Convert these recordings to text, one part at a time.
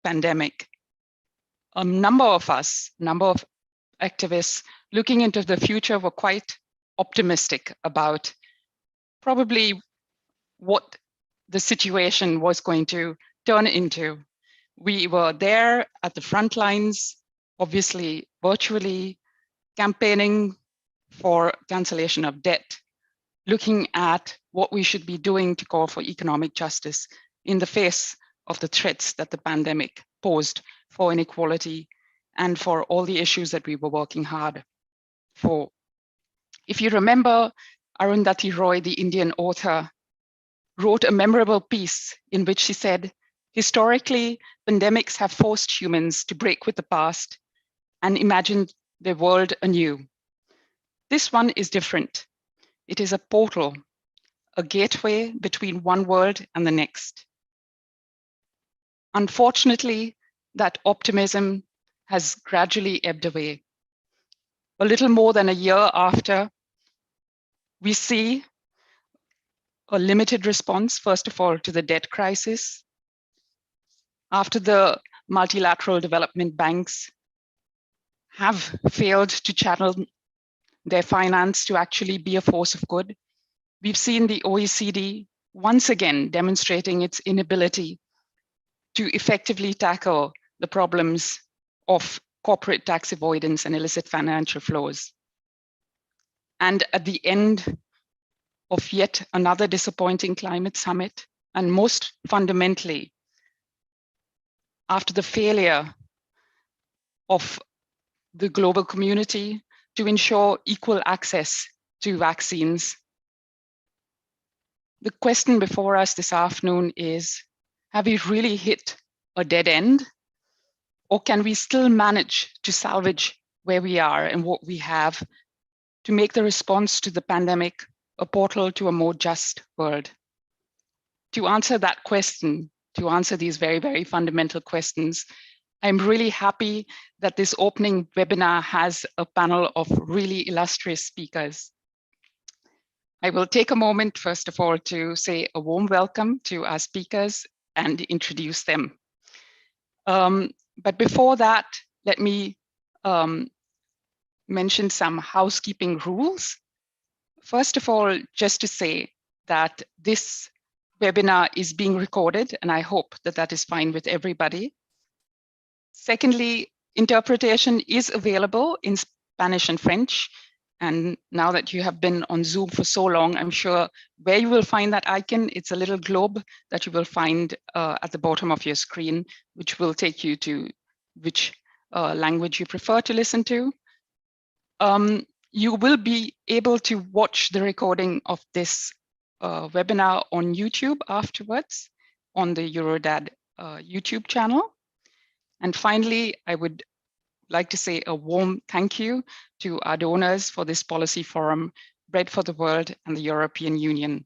pandemic, a number of activists looking into the future were quite optimistic about probably what the situation was going to turn into. We were there at the front lines, obviously virtually, campaigning for cancellation of debt, looking at what we should be doing to call for economic justice in the face of the threats that the pandemic posed for inequality and for all the issues that we were working hard for. If you remember, Arundhati Roy, the Indian author, wrote a memorable piece in which she said, historically, pandemics have forced humans to break with the past and imagine the world anew. This one is different. It is a portal, a gateway between one world and the next. Unfortunately, that optimism has gradually ebbed away. A little more than a year after, we see a limited response, first of all, to the debt crisis. After the multilateral development banks have failed to channel their finance to actually be a force of good, we've seen the OECD once again demonstrating its inability to effectively tackle the problems of corporate tax avoidance and illicit financial flows. And at the end of yet another disappointing climate summit, and most fundamentally, after the failure of the global community to ensure equal access to vaccines, the question before us this afternoon is, have we really hit a dead end? Or can we still manage to salvage where we are and what we have to make the response to the pandemic a portal to a more just world? To answer that question, to answer these very, very fundamental questions, I'm really happy that this opening webinar has a panel of really illustrious speakers. I will take a moment, first of all, to say a warm welcome to our speakers and introduce them. But before that, let me mention some housekeeping rules. First of all, just to say that this webinar is being recorded, and I hope that that is fine with everybody. Secondly, interpretation is available in Spanish and French. And now that you have been on Zoom for so long, I'm sure where you will find that icon, it's a little globe that you will find at the bottom of your screen, which will take you to which language you prefer to listen to. You will be able to watch the recording of this webinar on YouTube afterwards on the Eurodad YouTube channel. And finally, I would like to say a warm thank you to our donors for this policy forum, Bread for the World and the European Union.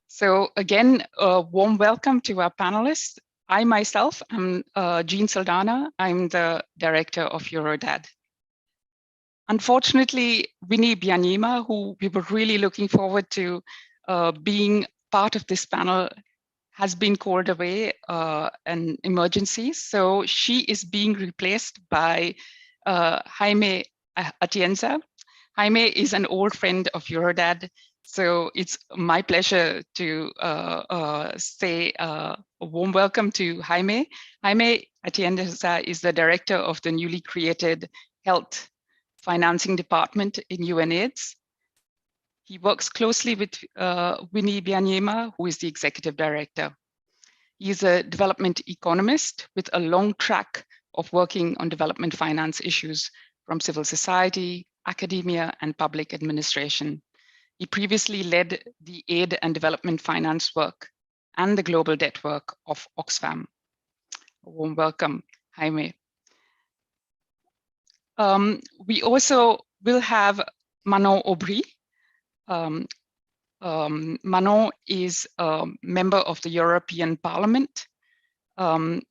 So again, a warm welcome to our panelists. I myself am Jean Saldana. I'm the director of Eurodad. Unfortunately, Winnie Byanyima, who we were really looking forward to being part of this panel, has been called away an emergency. So she is being replaced by Jaime Atienza. Jaime is an old friend of Eurodad. So it's my pleasure to say a warm welcome to Jaime. Jaime Atienza is the director of the newly created Health Financing Department in UNAIDS. He works closely with Winnie Byanyima, who is the executive director. He is a development economist with a long track of working on development finance issues from civil society, academia, and public administration. He previously led the aid and development finance work and the global debt work of Oxfam. A warm welcome, Jaime. We also will have Manon Aubry. Manon is a member of the European Parliament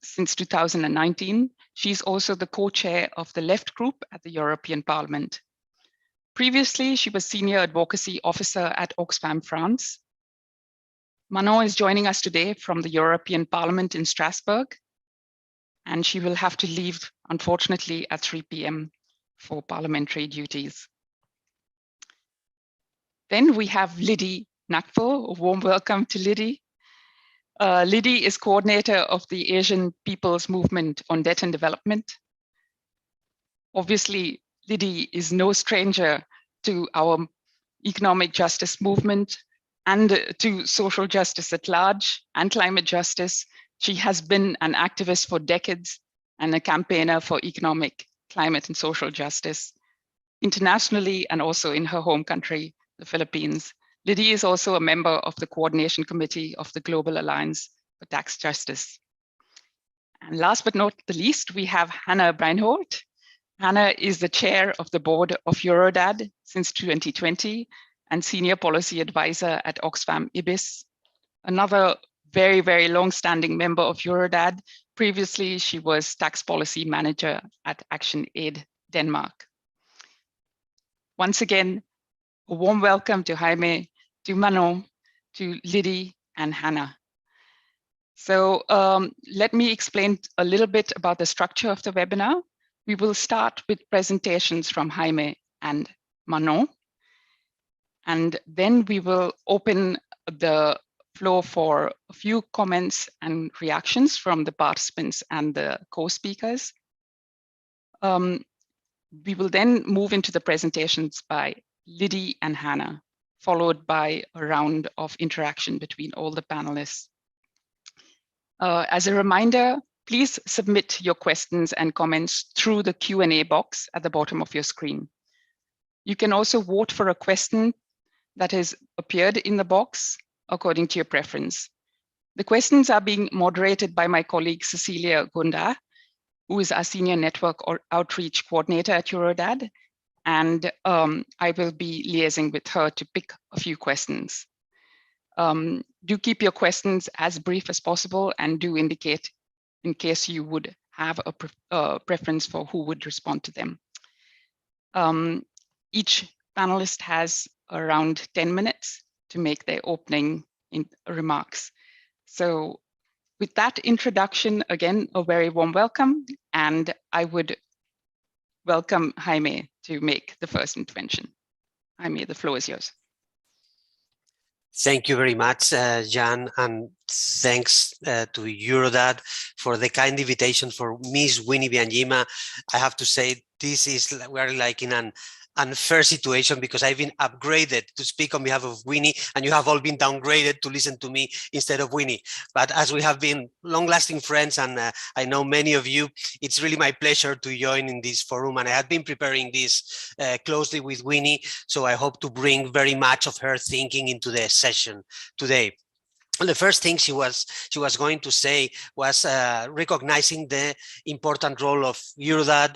since 2019. She's also the co-chair of the Left Group at the European Parliament. Previously, she was Senior Advocacy Officer at Oxfam France. Manon is joining us today from the European Parliament in Strasbourg, and she will have to leave, unfortunately, at 3 p.m. for parliamentary duties. Then we have Lidy Nacpil. A warm welcome to Lidy. Lidy is coordinator of the Asian People's Movement on Debt and Development. Obviously, Lidy is no stranger to our economic justice movement and to social justice at large and climate justice. She has been an activist for decades and a campaigner for economic, climate, and social justice internationally and also in her home country, the Philippines. Lidy is also a member of the coordination committee of the Global Alliance for Tax Justice. And last but not the least, we have Hannah Breinhold. Hannah is the chair of the board of Eurodad since 2020 and senior policy advisor at Oxfam IBIS. Another very, very long-standing member of Eurodad. Previously, she was tax policy manager at Action Aid Denmark. Once again, a warm welcome to Jaime, to Manon, to Lidy, and Hannah. So let me explain a little bit about the structure of the webinar. We will start with presentations from Jaime and Manon, and then we will open the floor for a few comments and reactions from the participants and the co-speakers. We will then move into the presentations by Lidy and Hannah, followed by a round of interaction between all the panelists. As a reminder, please submit your questions and comments through the Q&A box at the bottom of your screen. You can also vote for a question that has appeared in the box according to your preference. The questions are being moderated by my colleague Cecilia Gunda, who is our senior network or outreach coordinator at Eurodad, and I will be liaising with her to pick a few questions. Do keep your questions as brief as possible and do indicate in case you would have a preference for who would respond to them. Each panelist has around 10 minutes to make their opening remarks. So with that introduction, again, a very warm welcome, and I would welcome Jaime to make the first intervention. Jaime, the floor is yours. Thank you very much, Jan, and thanks to Eurodad for the kind invitation for Miss Winnie Byanyima. I have to say, we're like in an unfair situation because I've been upgraded to speak on behalf of Winnie, and you have all been downgraded to listen to me instead of Winnie. But as we have been long-lasting friends, and I know many of you, it's really my pleasure to join in this forum. And I have been preparing this closely with Winnie, so I hope to bring very much of her thinking into the session today. The first thing she was going to say was recognizing the important role of Eurodad,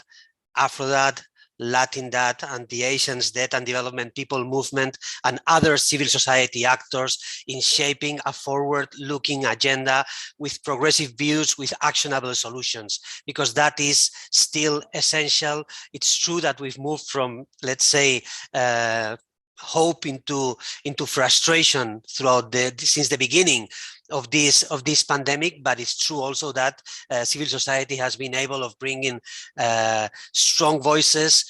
Afrodad, Latindad, and the Asians Debt and Development People Movement and other civil society actors in shaping a forward-looking agenda with progressive views, with actionable solutions, because that is still essential. It's true that we've moved from, let's say, hope into frustration throughout since the beginning of this pandemic, but it's true also that civil society has been able of bringing strong voices,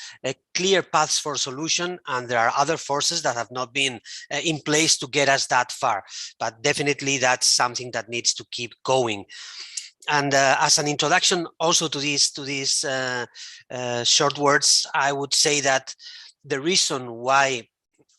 clear paths for solution, and there are other forces that have not been in place to get us that far. But definitely that's something that needs to keep going. And as an introduction also to these short words, I would say that the reason why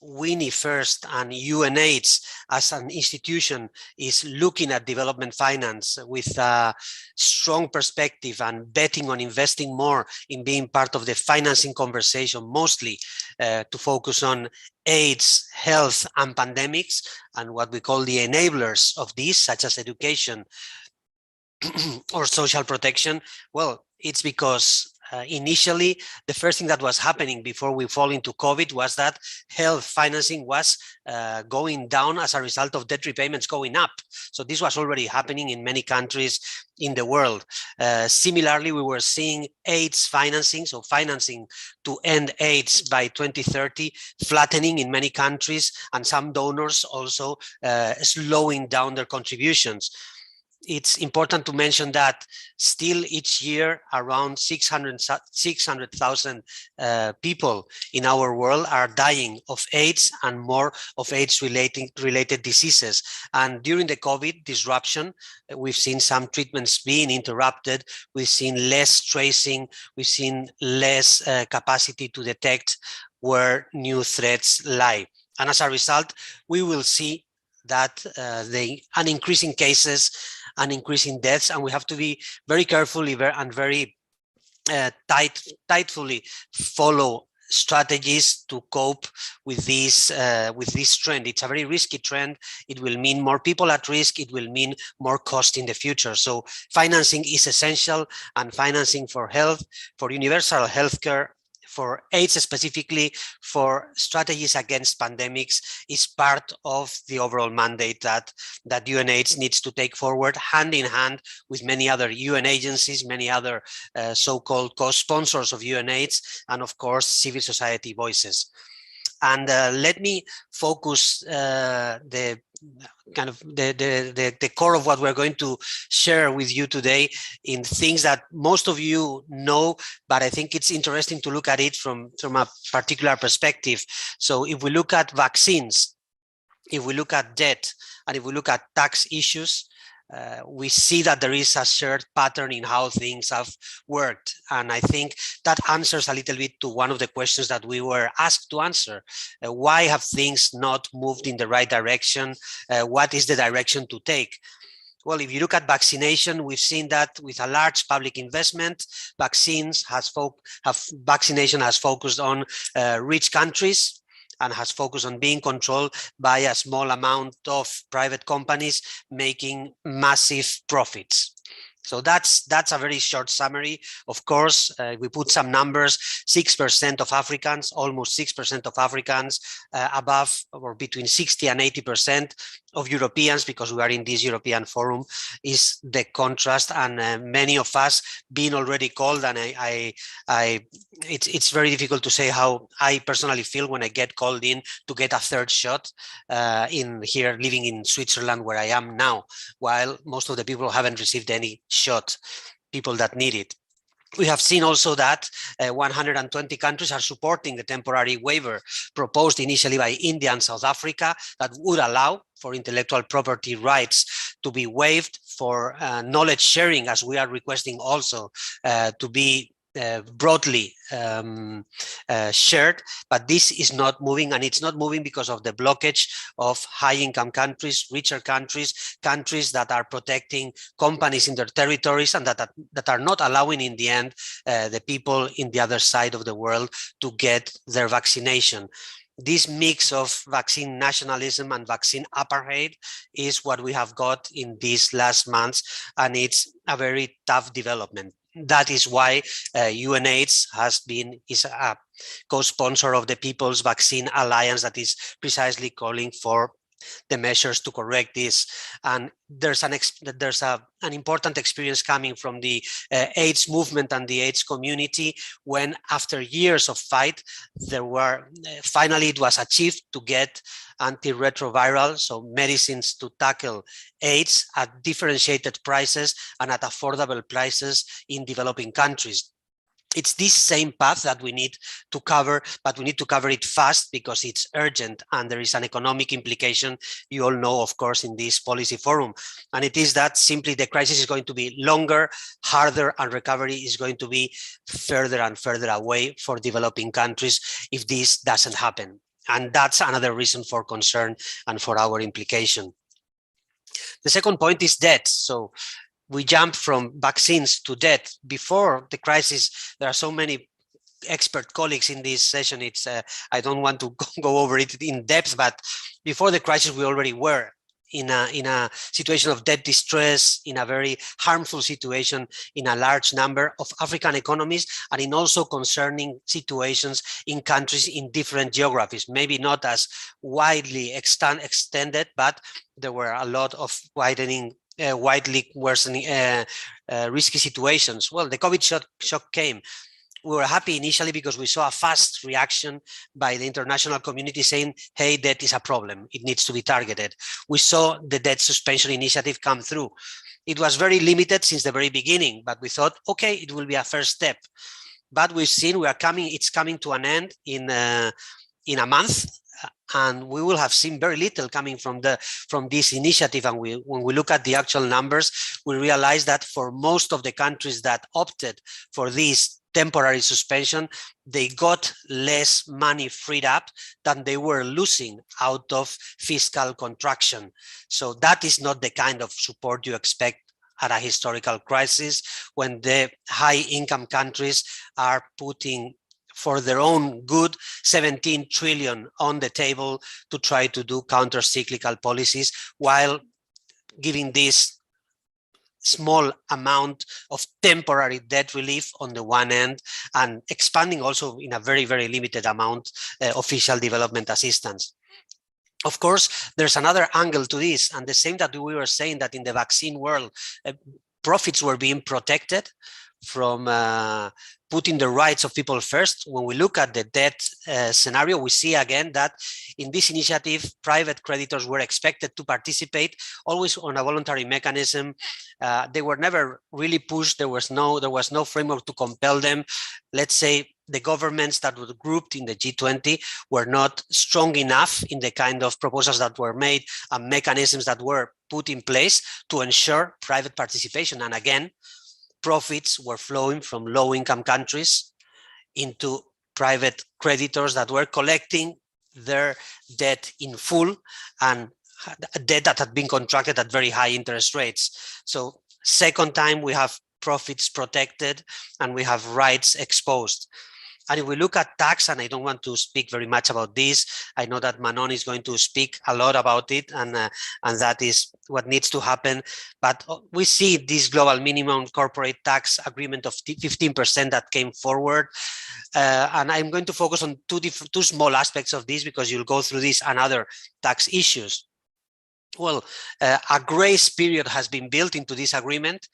Winnie first and UNH as an institution is looking at development finance with a strong perspective and betting on investing more in being part of the financing conversation, mostly to focus on AIDS, health, and pandemics, and what we call the enablers of these, such as education or social protection. Well, it's because initially, the first thing that was happening before we fall into COVID was that health financing was going down as a result of debt repayments going up. So this was already happening in many countries in the world. Similarly, we were seeing AIDS financing, so financing to end AIDS by 2030, flattening in many countries, and some donors also slowing down their contributions. it's important to mention that still each year around 600,000 people in our world are dying of AIDS and more of AIDS related diseases. And during the COVID disruption, we've seen some treatments being interrupted. We've seen less tracing. We've seen less capacity to detect where new threats lie. And as a result, we will see that an increase in cases and increasing deaths, and we have to be very carefully and very tightly follow strategies to cope with this trend. It's a very risky trend. It will mean more people at risk. It will mean more cost in the future. So financing is essential, and financing for health, for universal healthcare, for AIDS specifically, for strategies against pandemics is part of the overall mandate that UNAIDS needs to take forward hand in hand with many other UN agencies, many other so-called co-sponsors of UNAIDS, and of course, civil society voices. And let me focus the core of what we're going to share with you today in things that most of you know, but I think it's interesting to look at it from a particular perspective. So if we look at vaccines, if we look at debt, and if we look at tax issues, we see that there is a shared pattern in how things have worked. And I think that answers a little bit to one of the questions that we were asked to answer. Why have things not moved in the right direction? What is the direction to take? Well, if you look at vaccination, we've seen that with a large public investment, vaccination has focused on rich countries, and has focused on being controlled by a small amount of private companies making massive profits. So that's a very short summary. Of course, we put some numbers, 6% of Africans, almost 6% of Africans, above or between 60 and 80% of Europeans, because we are in this European forum, is the contrast. And many of us being already called, and it's very difficult to say how I personally feel when I get called in to get a third shot in here, living in Switzerland, where I am now, while most of the people haven't received any shot, people that need it. We have seen also that 120 countries are supporting the temporary waiver proposed initially by India and South Africa that would allow for intellectual property rights to be waived, for knowledge sharing, as we are requesting also, to be broadly shared, but this is not moving, and it's not moving because of the blockage of high-income countries, richer countries, countries that are protecting companies in their territories, and that are not allowing in the end the people in the other side of the world to get their vaccination. This mix of vaccine nationalism and vaccine apartheid is what we have got in these last months, and it's a very tough development. That is why UNAIDS is a co-sponsor of the People's Vaccine Alliance that is precisely calling for the measures to correct this. And there's an important experience coming from the AIDS movement and the AIDS community, when after years of fight, finally it was achieved to get antiretroviral, so medicines to tackle AIDS at differentiated prices and at affordable prices in developing countries. It's this same path that we need to cover, but we need to cover it fast because it's urgent, and there is an economic implication, you all know, of course, in this policy forum. And it is that simply the crisis is going to be longer, harder, and recovery is going to be further and further away for developing countries if this doesn't happen. And that's another reason for concern and for our implication. The second point is debt. So we jump from vaccines to debt. Before the crisis, there are so many expert colleagues in this session. It's I don't want to go over it in depth, but before the crisis, we already were in a situation of debt distress, in a very harmful situation in a large number of African economies, and in also concerning situations in countries in different geographies, maybe not as widely extended, but there were a lot of widely worsening risky situations. Well, the COVID shock came. We were happy initially because we saw a fast reaction by the international community saying, hey, debt is a problem. It needs to be targeted. We saw the debt suspension initiative come through. It was very limited since the very beginning, but we thought, okay, it will be a first step. But we've seen it's coming to an end in a month, and we will have seen very little coming from this initiative. And when we look at the actual numbers, we realize that for most of the countries that opted for this temporary suspension, they got less money freed up than they were losing out of fiscal contraction. So that is not the kind of support you expect at a historical crisis, when the high income countries are putting for their own good 17 trillion on the table to try to do counter-cyclical policies, while giving this small amount of temporary debt relief on the one end, and expanding also in a very, very limited amount official development assistance. Of course, there's another angle to this, and the same that we were saying that in the vaccine world, profits were being protected from putting the rights of people first. When we look at the debt scenario, we see again that in this initiative, private creditors were expected to participate, always on a voluntary mechanism. They were never really pushed. There was no framework to compel them. Let's say the governments that were grouped in the G20 were not strong enough in the kind of proposals that were made and mechanisms that were put in place to ensure private participation. And again, profits were flowing from low-income countries into private creditors that were collecting their debt in full, and debt that had been contracted at very high interest rates. So second time we have profits protected and we have rights exposed. And if we look at tax, and I don't want to speak very much about this, I know that Manon is going to speak a lot about it, and that is what needs to happen. But we see this global minimum corporate tax agreement of 15% that came forward. And I'm going to focus on two small aspects of this, because you'll go through this and other tax issues. Well, a grace period has been built into this agreement.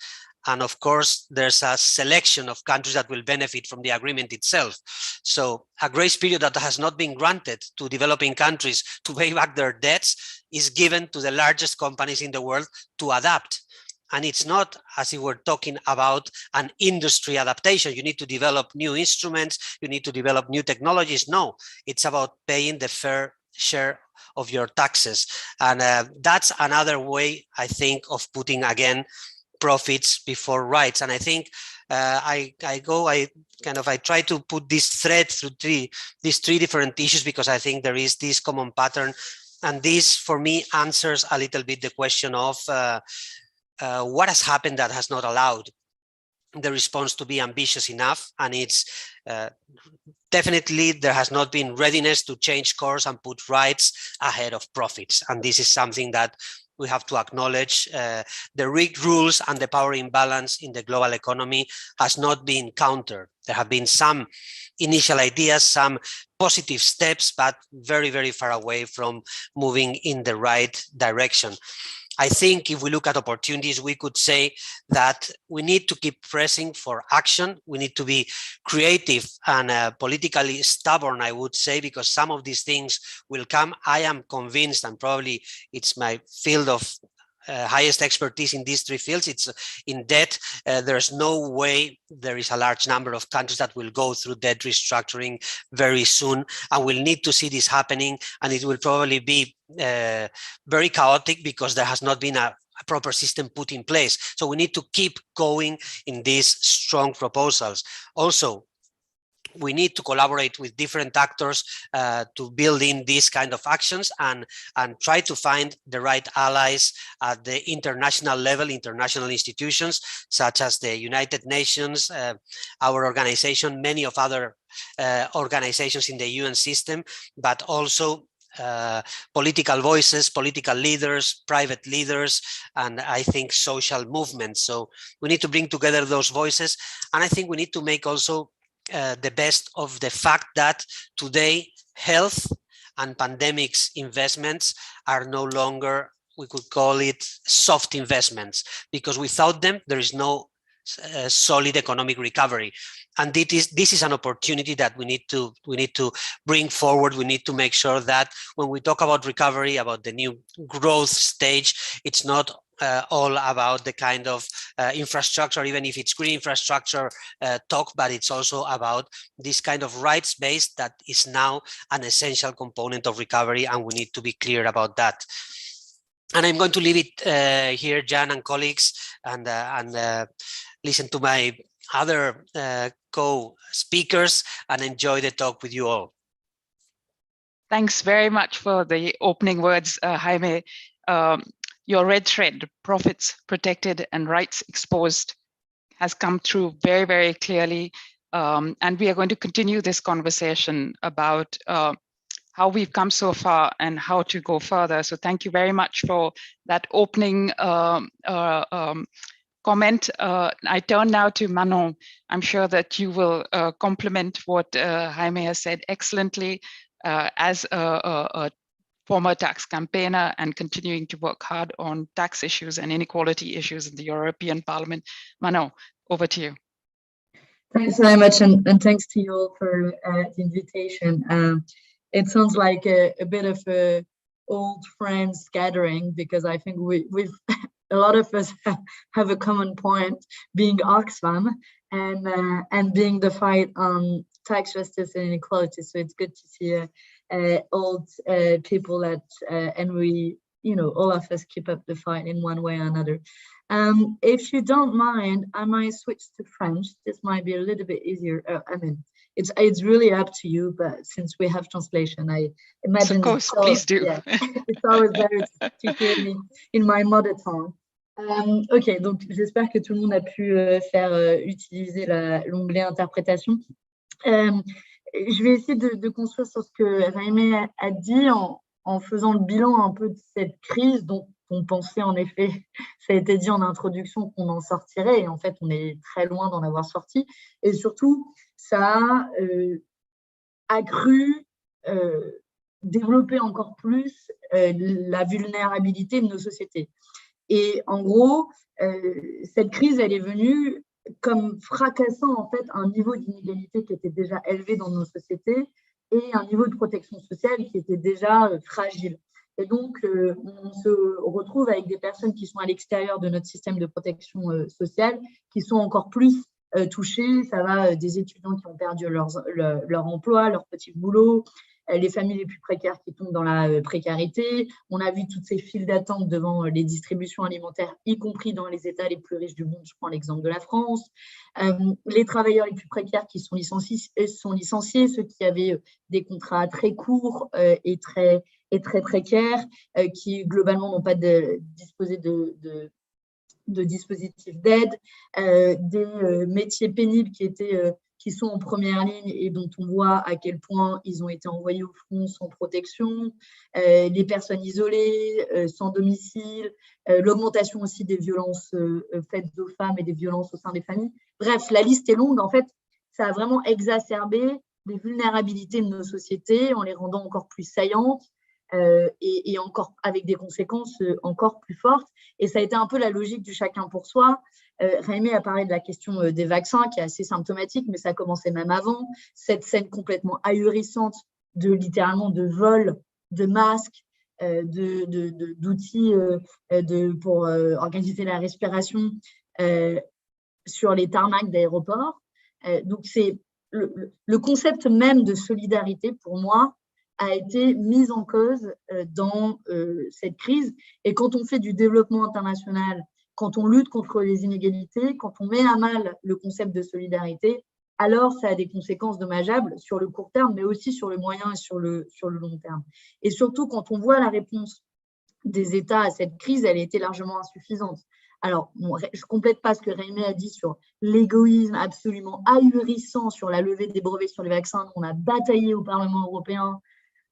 And of course, there's a selection of countries that will benefit from the agreement itself. So a grace period that has not been granted to developing countries to pay back their debts is given to the largest companies in the world to adapt. And it's not as if we're talking about an industry adaptation. You need to develop new instruments, you need to develop new technologies. No, it's about paying the fair share of your taxes. And that's another way, I think, of putting, again, profits before rights. And I think I try to put this thread through these three different issues, because I think there is this common pattern. And this, for me, answers a little bit the question of what has happened that has not allowed the response to be ambitious enough. And it's definitely there has not been readiness to change course and put rights ahead of profits. And this is something that we have to acknowledge. The rigged rules and the power imbalance in the global economy has not been countered. There have been some initial ideas, some positive steps, but very, very far away from moving in the right direction. I think if we look at opportunities, we could say that we need to keep pressing for action. We need to be creative and politically stubborn, I would say, because some of these things will come. I am convinced, and probably it's my field of highest expertise in these three fields. It's in debt. There's no way there is a large number of countries that will go through debt restructuring very soon, and we'll need to see this happening, and it will probably be very chaotic because there has not been a proper system put in place. So we need to keep going in these strong proposals. Also, we need to collaborate with different actors to build in these kind of actions and try to find the right allies at the international level, international institutions such as the United Nations, our organization, many of other organizations in the UN system, but also political voices, political leaders, private leaders, and I think social movements. So we need to bring together those voices. And I think we need to make also the best of the fact that today health and pandemics investments are no longer, we could call it soft investments, because without them there is no solid economic recovery. And this is an opportunity that we need to bring forward. We need to make sure that when we talk about recovery, about the new growth stage, it's not all about the kind of infrastructure, even if it's green infrastructure talk, but it's also about this kind of rights-based that is now an essential component of recovery, and we need to be clear about that. And I'm going to leave it here, Jan and colleagues, and listen to my other co-speakers and enjoy the talk with you all. Thanks very much for the opening words, Jaime. Your red thread, profits protected and rights exposed, has come through very, very clearly. And we are going to continue this conversation about how we've come so far and how to go further. So thank you very much for that opening comment. I turn now to Manon. I'm sure that you will complement what Jaime has said excellently as a former tax campaigner and continuing to work hard on tax issues and inequality issues in the European Parliament. Manon, over to you. Thanks very much, and thanks to you all for the invitation. It sounds like a bit of a old friends gathering, because I think we've a lot of us have a common point, being Oxfam and being the fight on tax justice and inequality. So it's good to see old people that and we, all of us keep up the fight in one way or another. If you don't mind, I might switch to French. This might be a little bit easier. I mean, it's really up to you, but since we have translation, I imagine. Of course, please do. Yeah, it's always better to hear me in my mother tongue. Ok, donc j'espère que tout le monde a pu faire utiliser l'onglet interprétation. Je vais essayer de construire sur ce que Jaime a dit en faisant le bilan un peu de cette crise dont on pensait en effet, ça a été dit en introduction, qu'on en sortirait, et en fait on est très loin d'en avoir sorti, et surtout ça a accru, développé encore plus la vulnérabilité de nos sociétés. Et en gros, cette crise, elle est venue comme fracassant en fait un niveau d'inégalité qui était déjà élevé dans nos sociétés et un niveau de protection sociale qui était déjà fragile. Et donc, on se retrouve avec des personnes qui sont à l'extérieur de notre système de protection sociale, qui sont encore plus touchées. Ça va des étudiants qui ont perdu leur emploi, leur petit boulot, les familles les plus précaires qui tombent dans la précarité. On a vu toutes ces files d'attente devant les distributions alimentaires, y compris dans les États les plus riches du monde. Je prends l'exemple de la France. Les travailleurs les plus précaires qui sont licenciés, ceux qui avaient des contrats très courts et très précaires, qui globalement n'ont pas disposé de dispositifs d'aide, des métiers pénibles qui sont en première ligne et dont on voit à quel point ils ont été envoyés au front sans protection, les personnes isolées, sans domicile, l'augmentation aussi des violences faites aux femmes et des violences au sein des familles. Bref, la liste est longue. En fait, ça a vraiment exacerbé les vulnérabilités de nos sociétés en les rendant encore plus saillantes et encore avec des conséquences encore plus fortes. Et ça a été un peu la logique du chacun pour soi. Jaime a parlé de la question des vaccins qui est assez symptomatique, mais ça commençait même avant. Cette scène complètement ahurissante littéralement de vol, de masques, d'outils pour organiser la respiration sur les tarmacs d'aéroports. Donc c'est le concept même de solidarité pour moi a été mis en cause dans cette crise. Et quand on fait du développement international, quand on lutte contre les inégalités, quand on met à mal le concept de solidarité, alors ça a des conséquences dommageables sur le court terme, mais aussi sur le moyen et sur le long terme. Et surtout, quand on voit la réponse des États à cette crise, elle a été largement insuffisante. Alors, bon, je ne complète pas ce que Jaime a dit sur l'égoïsme absolument ahurissant sur la levée des brevets sur les vaccins. On a bataillé au Parlement européen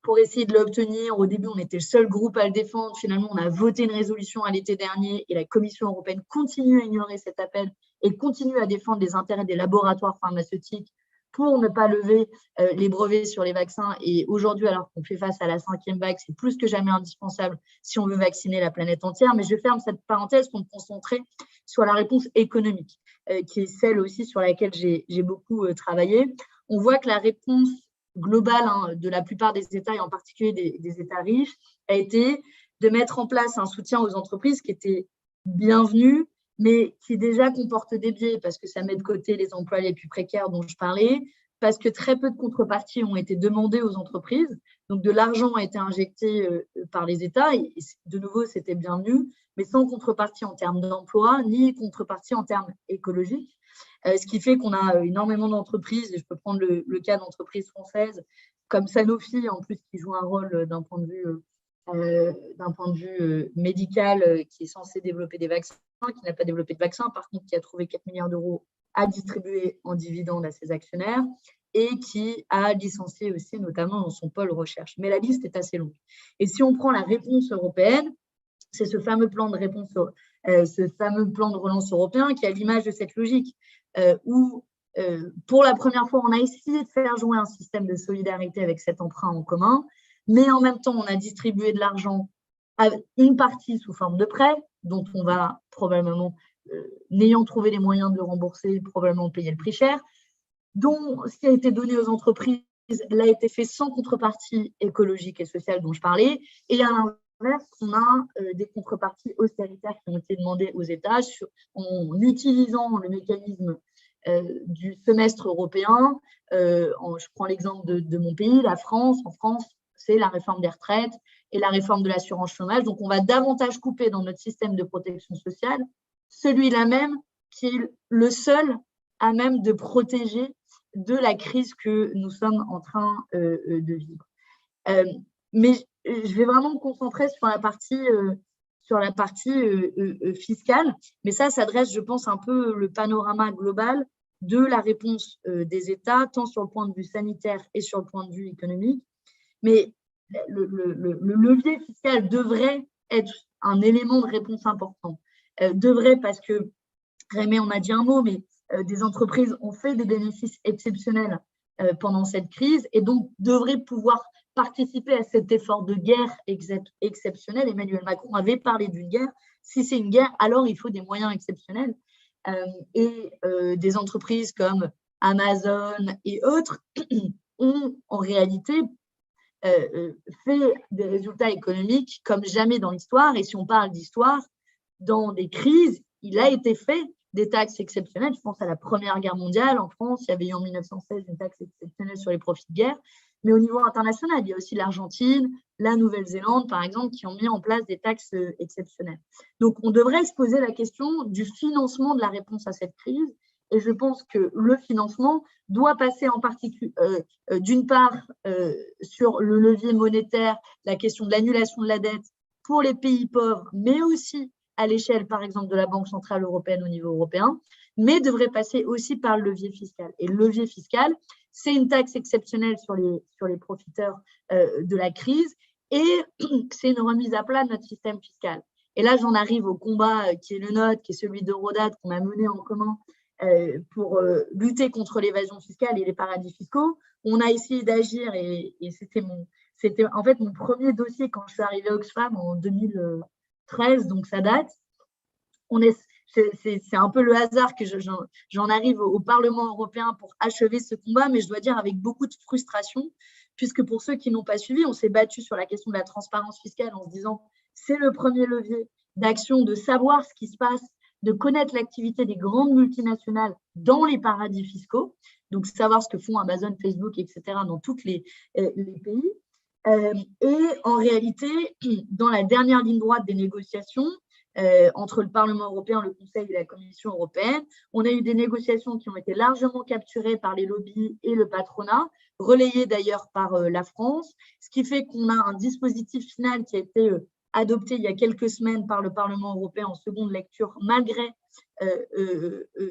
pour essayer de l'obtenir. Au début, on était le seul groupe à le défendre. Finalement, on a voté une résolution à l'été dernier et la Commission européenne continue à ignorer cet appel et continue à défendre les intérêts des laboratoires pharmaceutiques pour ne pas lever les brevets sur les vaccins. Et aujourd'hui, alors qu'on fait face à la 5e vague, c'est plus que jamais indispensable si on veut vacciner la planète entière. Mais je ferme cette parenthèse pour me concentrer sur la réponse économique, qui est celle aussi sur laquelle j'ai beaucoup travaillé. On voit que la réponse globale de la plupart des États, et en particulier des États riches, a été de mettre en place un soutien aux entreprises qui était bienvenue, mais qui déjà comporte des biais parce que ça met de côté les emplois les plus précaires dont je parlais, parce que très peu de contreparties ont été demandées aux entreprises. Donc, de l'argent a été injecté par les États. Et de nouveau, c'était bienvenu, mais sans contrepartie en termes d'emploi, ni contrepartie en termes écologiques. Ce qui fait qu'on a énormément d'entreprises, et je peux prendre le cas d'entreprises françaises comme Sanofi, en plus, qui joue un rôle d'un point de vue médical, qui est censé développer des vaccins, qui n'a pas développé de vaccins, par contre, qui a trouvé 4 milliards d'euros à distribuer en dividendes à ses actionnaires et qui a licencié aussi, notamment dans son pôle recherche. Mais la liste est assez longue. Et si on prend la réponse européenne, c'est ce fameux plan de réponse, ce fameux plan de relance européen qui a l'image de cette logique où, pour la première fois, on a essayé de faire jouer un système de solidarité avec cet emprunt en commun, mais en même temps, on a distribué de l'argent à une partie sous forme de prêt, dont on va probablement, n'ayant trouvé les moyens de le rembourser, probablement payer le prix cher, dont ce qui a été donné aux entreprises l'a été fait sans contrepartie écologique et sociale dont je parlais, et à l'inverse, on a des contreparties austéritaires qui ont été demandées aux États en utilisant le mécanisme du semestre européen. Je prends l'exemple de mon pays, la France. En France, c'est la réforme des retraites et la réforme de l'assurance chômage. Donc, on va davantage couper dans notre système de protection sociale celui-là même qui est le seul à même de protéger de la crise que nous sommes en train de vivre. Mais je vais vraiment me concentrer sur la partie fiscale, mais ça dresse, je pense, un peu le panorama global de la réponse des États, tant sur le point de vue sanitaire et sur le point de vue économique. Mais le levier fiscal devrait être un élément de réponse important. Devrait parce que, Jaime en a dit un mot, mais des entreprises ont fait des bénéfices exceptionnels pendant cette crise et donc devraient pouvoir participer à cet effort de guerre exceptionnel. Emmanuel Macron avait parlé d'une guerre. Si c'est une guerre, alors il faut des moyens exceptionnels. Et des entreprises comme Amazon et autres ont en réalité fait des résultats économiques comme jamais dans l'histoire. Et si on parle d'histoire, dans des crises, il a été fait des taxes exceptionnelles. Je pense à la Première Guerre mondiale. En France, il y avait eu en 1916 une taxe exceptionnelle sur les profits de guerre. Mais au niveau international, il y a aussi l'Argentine, la Nouvelle-Zélande, par exemple, qui ont mis en place des taxes exceptionnelles. Donc, on devrait se poser la question du financement de la réponse à cette crise. Et je pense que le financement doit passer en particulier, d'une part, sur le levier monétaire, la question de l'annulation de la dette pour les pays pauvres, mais aussi à l'échelle, par exemple, de la Banque centrale européenne au niveau européen, mais devrait passer aussi par le levier fiscal. Et le levier fiscal, c'est une taxe exceptionnelle sur les profiteurs de la crise et c'est une remise à plat de notre système fiscal. Et là, j'en arrive au combat qui est le nôtre, qui est celui d'Eurodad qu'on a mené en commun pour lutter contre l'évasion fiscale et les paradis fiscaux. On a essayé d'agir et c'était en fait mon premier dossier quand je suis arrivée à Oxfam en 2013, donc ça date. C'est un peu le hasard que j'en arrive au Parlement européen pour achever ce combat, mais je dois dire avec beaucoup de frustration, puisque pour ceux qui n'ont pas suivi, on s'est battu sur la question de la transparence fiscale en se disant c'est le premier levier d'action, de savoir ce qui se passe, de connaître l'activité des grandes multinationales dans les paradis fiscaux, donc savoir ce que font Amazon, Facebook, etc., dans tous les pays. Et en réalité, dans la dernière ligne droite des négociations, entre le Parlement européen, le Conseil et la Commission européenne, on a eu des négociations qui ont été largement capturées par les lobbies et le patronat, relayées d'ailleurs par la France, ce qui fait qu'on a un dispositif final qui a été adopté il y a quelques semaines par le Parlement européen en seconde lecture, malgré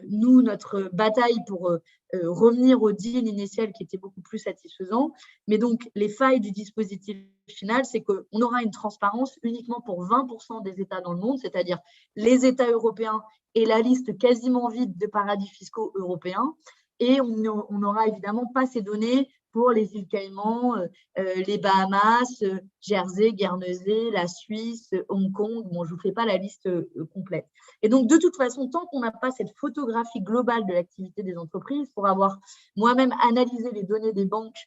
nous, notre bataille pour revenir au deal initial qui était beaucoup plus satisfaisant. Mais donc, les failles du dispositif final, c'est qu'on aura une transparence uniquement pour 20% des États dans le monde, c'est-à-dire les États européens et la liste quasiment vide de paradis fiscaux européens. Et on n'aura évidemment pas ces données pour les îles Caïmans, les Bahamas, Jersey, Guernesey, la Suisse, Hong Kong. Bon, je ne vous fais pas la liste complète. Et donc, de toute façon, tant qu'on n'a pas cette photographie globale de l'activité des entreprises, pour avoir moi-même analysé les données des banques,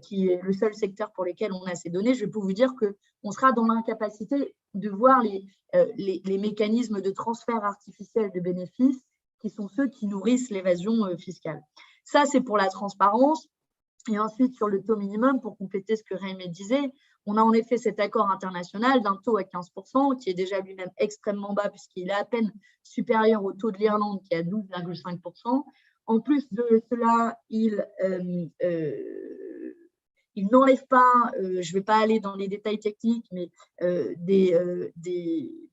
qui est le seul secteur pour lequel on a ces données, je peux vous dire qu'on sera dans l'incapacité de voir les mécanismes de transfert artificiel de bénéfices qui sont ceux qui nourrissent l'évasion fiscale. Ça, c'est pour la transparence. Et ensuite, sur le taux minimum, pour compléter ce que Jaime disait, on a en effet cet accord international d'un taux à 15%, qui est déjà lui-même extrêmement bas, puisqu'il est à peine supérieur au taux de l'Irlande, qui est à 12,5%. En plus de cela, il n'enlève pas, je ne vais pas aller dans les détails techniques, mais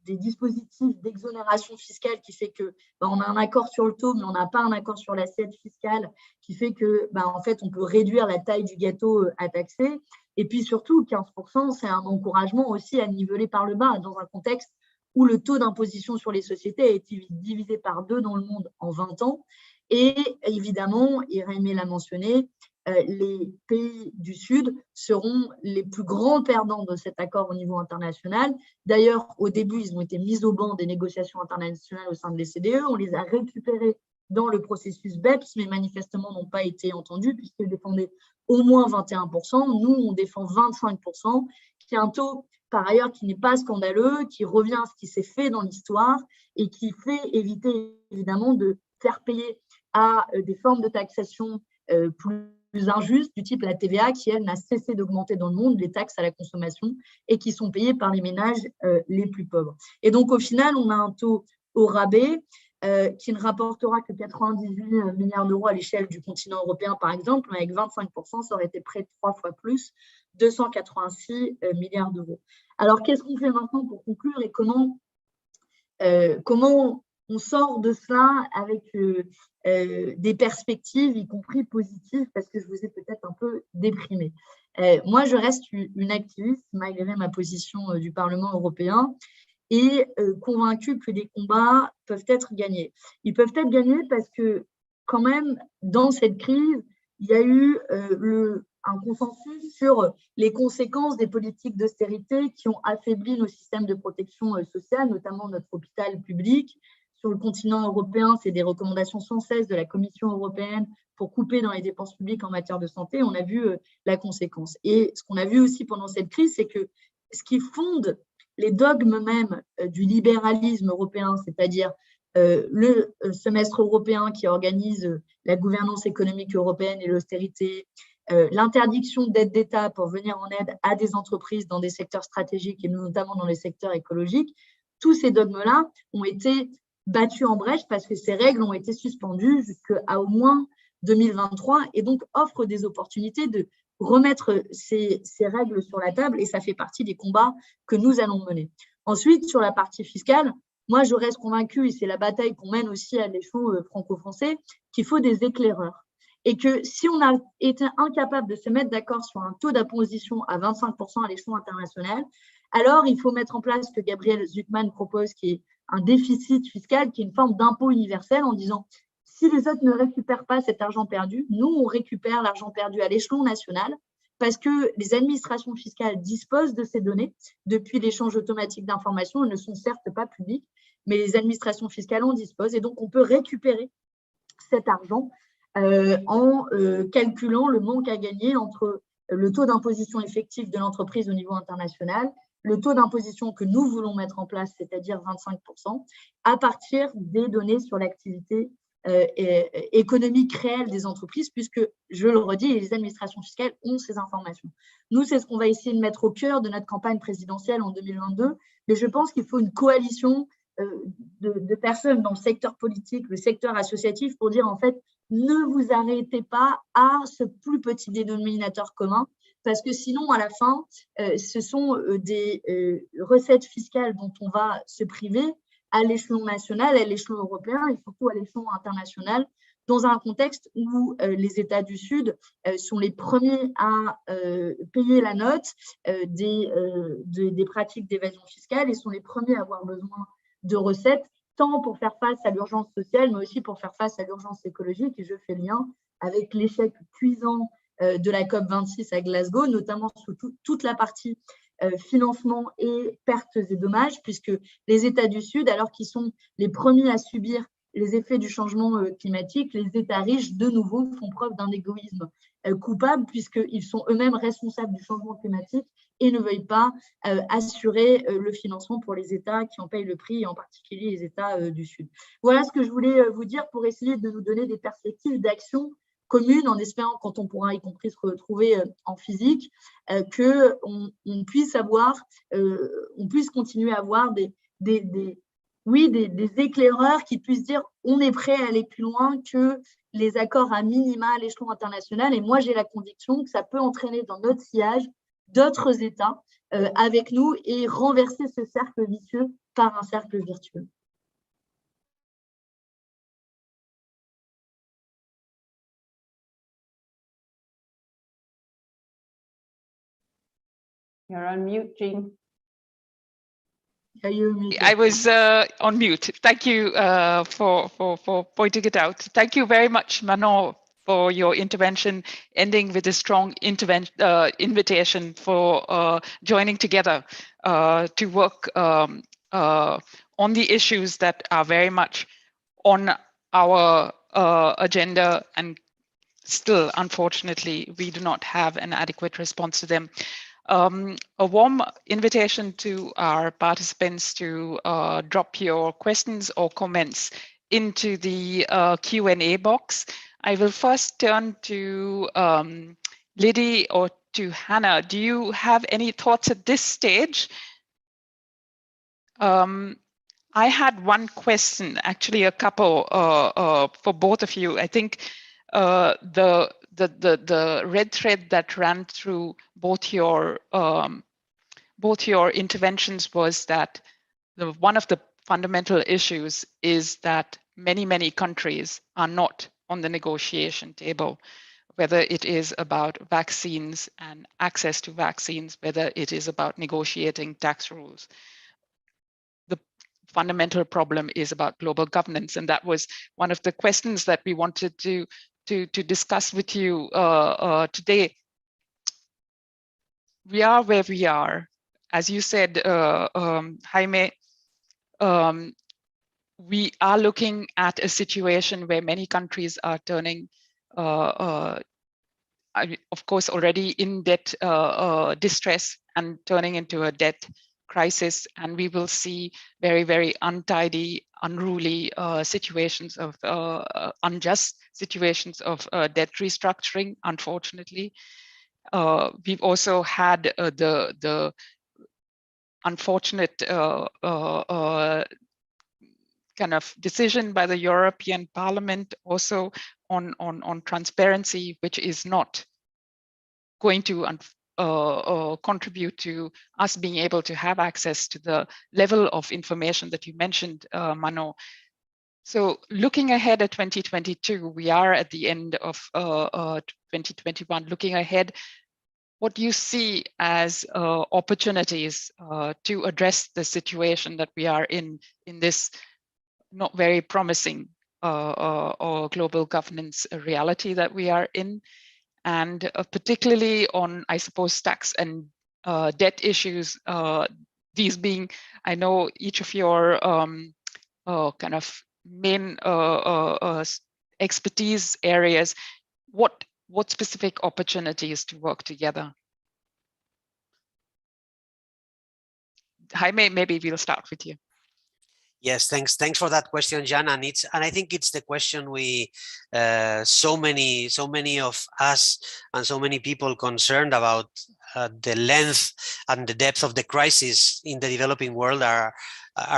des dispositifs d'exonération fiscale qui fait que on a un accord sur le taux, mais on n'a pas un accord sur l'assiette fiscale, qui fait que en fait, on peut réduire la taille du gâteau à taxer. Et puis surtout, 15%, c'est un encouragement aussi à niveler par le bas, dans un contexte où le taux d'imposition sur les sociétés a été divisé par 2 dans le monde en 20 ans. Et évidemment, et Jaime l'a mentionné, les pays du Sud seront les plus grands perdants de cet accord au niveau international. D'ailleurs, au début, ils ont été mis au banc des négociations internationales au sein de l'OCDE. On les a récupérés dans le processus BEPS, mais manifestement n'ont pas été entendus puisqu'ils défendaient au moins 21%. Nous, on défend 25%, qui est un taux, par ailleurs, qui n'est pas scandaleux, qui revient à ce qui s'est fait dans l'histoire et qui fait éviter, évidemment, de faire payer à des formes de taxation plus injustes, du type la TVA, qui, elle, n'a cessé d'augmenter dans le monde, les taxes à la consommation, et qui sont payées par les ménages les plus pauvres. Et donc, au final, on a un taux au rabais qui ne rapportera que 98 milliards d'euros à l'échelle du continent européen, par exemple, mais avec 25%, ça aurait été près de 3 fois plus, 286 milliards d'euros. Alors, qu'est-ce qu'on fait maintenant pour conclure et comment on sort de cela avec des perspectives, y compris positives, parce que je vous ai peut-être un peu déprimée. Moi, je reste une activiste, malgré ma position du Parlement européen, et convaincue que les combats peuvent être gagnés. Ils peuvent être gagnés parce que, quand même, dans cette crise, il y a eu un consensus sur les conséquences des politiques d'austérité qui ont affaibli nos systèmes de protection sociale, notamment notre hôpital public. Sur le continent européen, c'est des recommandations sans cesse de la Commission européenne pour couper dans les dépenses publiques en matière de santé. On a vu la conséquence. Et ce qu'on a vu aussi pendant cette crise, c'est que ce qui fonde les dogmes même du libéralisme européen, c'est-à-dire le semestre européen qui organise la gouvernance économique européenne et l'austérité, l'interdiction d'aide d'État pour venir en aide à des entreprises dans des secteurs stratégiques et notamment dans les secteurs écologiques, tous ces dogmes-là ont été battus en brèche parce que ces règles ont été suspendues jusqu'à au moins 2023 et donc offrent des opportunités de remettre ces règles sur la table et ça fait partie des combats que nous allons mener. Ensuite, sur la partie fiscale, moi, je reste convaincue, et c'est la bataille qu'on mène aussi à l'échelon franco-français, qu'il faut des éclaireurs. Et que si on a été incapable de se mettre d'accord sur un taux d'imposition à 25% à l'échelon international, alors il faut mettre en place ce que Gabriel Zucman propose, qui est un déficit fiscal, qui est une forme d'impôt universel en disant si les autres ne récupèrent pas cet argent perdu, nous, on récupère l'argent perdu à l'échelon national parce que les administrations fiscales disposent de ces données depuis l'échange automatique d'informations. Elles ne sont certes pas publiques, mais les administrations fiscales en disposent. Et donc, on peut récupérer cet argent en calculant le manque à gagner entre le taux d'imposition effectif de l'entreprise au niveau international, le taux d'imposition que nous voulons mettre en place, c'est-à-dire 25%, à partir des données sur l'activité économique réelle des entreprises, puisque, je le redis, les administrations fiscales ont ces informations. Nous, c'est ce qu'on va essayer de mettre au cœur de notre campagne présidentielle en 2022, mais je pense qu'il faut une coalition de personnes dans le secteur politique, le secteur associatif, pour dire en fait, ne vous arrêtez pas à ce plus petit dénominateur commun, parce que sinon, à la fin, ce sont des recettes fiscales dont on va se priver à l'échelon national, à l'échelon européen et surtout à l'échelon international, dans un contexte où les États du Sud sont les premiers à payer la note des pratiques d'évasion fiscale et sont les premiers à avoir besoin de recettes, tant pour faire face à l'urgence sociale, mais aussi pour faire face à l'urgence écologique. Et je fais lien avec l'échec cuisant de la COP26 à Glasgow, notamment sur toute la partie financement et pertes et dommages, puisque les États du Sud, alors qu'ils sont les premiers à subir les effets du changement climatique, les États riches, de nouveau, font preuve d'un égoïsme coupable, puisqu'ils sont eux-mêmes responsables du changement climatique et ne veuillent pas assurer le financement pour les États qui en payent le prix, et en particulier les États du Sud. Voilà ce que je voulais vous dire pour essayer de nous donner des perspectives d'action communes, en espérant, quand on pourra y compris se retrouver en physique, qu'on puisse on puisse continuer à avoir des éclaireurs qui puissent dire on est prêt à aller plus loin que les accords à minima à l'échelon international. Et moi, j'ai la conviction que ça peut entraîner dans notre sillage d'autres États avec nous et renverser ce cercle vicieux par un cercle vertueux. You're on mute, Jean. I was on mute. Thank you for pointing it out. Thank you very much, Manon, for your intervention, ending with a strong invitation for joining together to work on the issues that are very much on our agenda, and still, unfortunately, we do not have an adequate response to them. A warm invitation to our participants to drop your questions or comments into the Q&A box. I will first turn to Lidy or to Hannah. Do you have any thoughts at this stage? I had one question, actually a couple for both of you. I think the red thread that ran through both your interventions was that one of the fundamental issues is that many countries are not on the negotiation table, whether it is about vaccines and access to vaccines, whether it is about negotiating tax rules. The fundamental problem is about global governance, and that was one of the questions that we wanted to discuss with you today. We are where we are. As you said, Jaime, we are looking at a situation where many countries are turning, of course, already in debt distress and turning into a debt crisis, and we will see very untidy, unruly situations of unjust situations of debt restructuring, unfortunately. We've also had the unfortunate kind of decision by the European Parliament also on transparency, which is not going to contribute to us being able to have access to the level of information that you mentioned, Manon. So looking ahead at 2022, we are at the end of 2021. Looking ahead, what do you see as opportunities to address the situation that we are in this not very promising or global governance reality that we are in? And particularly on, I suppose, tax and debt issues, these being, I know, each of your kind of main expertise areas. What specific opportunities to work together? Jaime, maybe we'll start with you. Yes, thanks for that question, Jan. And I think it's the question we so many of us and so many people concerned about the length and the depth of the crisis in the developing world are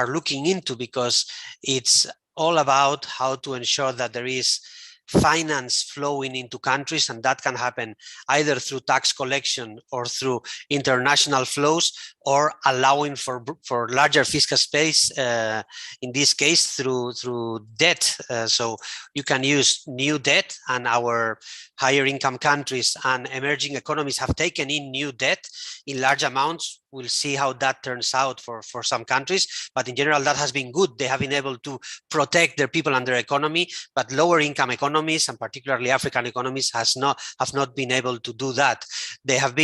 looking into, because it's all about how to ensure that there is finance flowing into countries, and that can happen either through tax collection or through international flows, or allowing for larger fiscal space, in this case through debt. So you can use new debt, and our higher income countries and emerging economies have taken in new debt in large amounts We'll see how that turns out for some countries, but in general, that has been good. They have been able to protect their people and their economy, but lower income economies, and particularly African economies, have not been able to do that. They have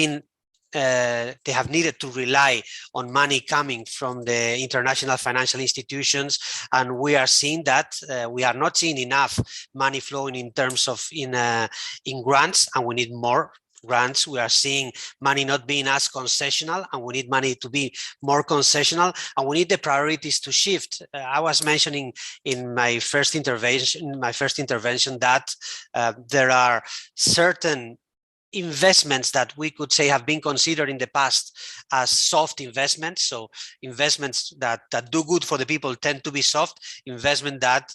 needed to rely on money coming from the international financial institutions, and we are seeing that we are not seeing enough money flowing in terms of in grants, and we need more grants. We are seeing money not being as concessional, and we need money to be more concessional, and we need the priorities to shift. I was mentioning in my first intervention that there are certain investments that we could say have been considered in the past as soft investments. So investments that do good for the people tend to be soft. Investment that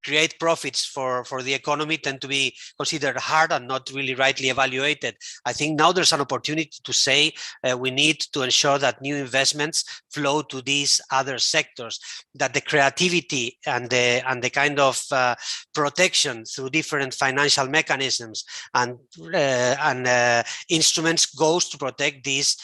create profits for the economy tend to be considered hard and not really rightly evaluated. I think now there's an opportunity to say we need to ensure that new investments flow to these other sectors, that the creativity and the kind of protection through different financial mechanisms and instruments goes to protect these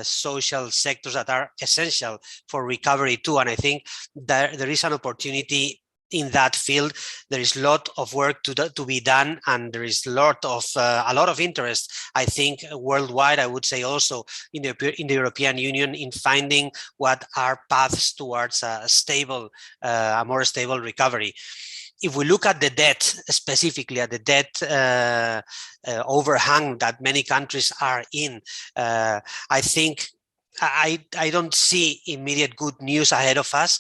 social sectors that are essential for recovery too. And I think that there is an opportunity in that field. There is a lot of work to be done, and there is a lot of interest, I think, worldwide. I would say also in the European Union, in finding what are paths towards a more stable recovery. If we look at the debt, specifically at the debt overhang that many countries are in, I think I don't see immediate good news ahead of us.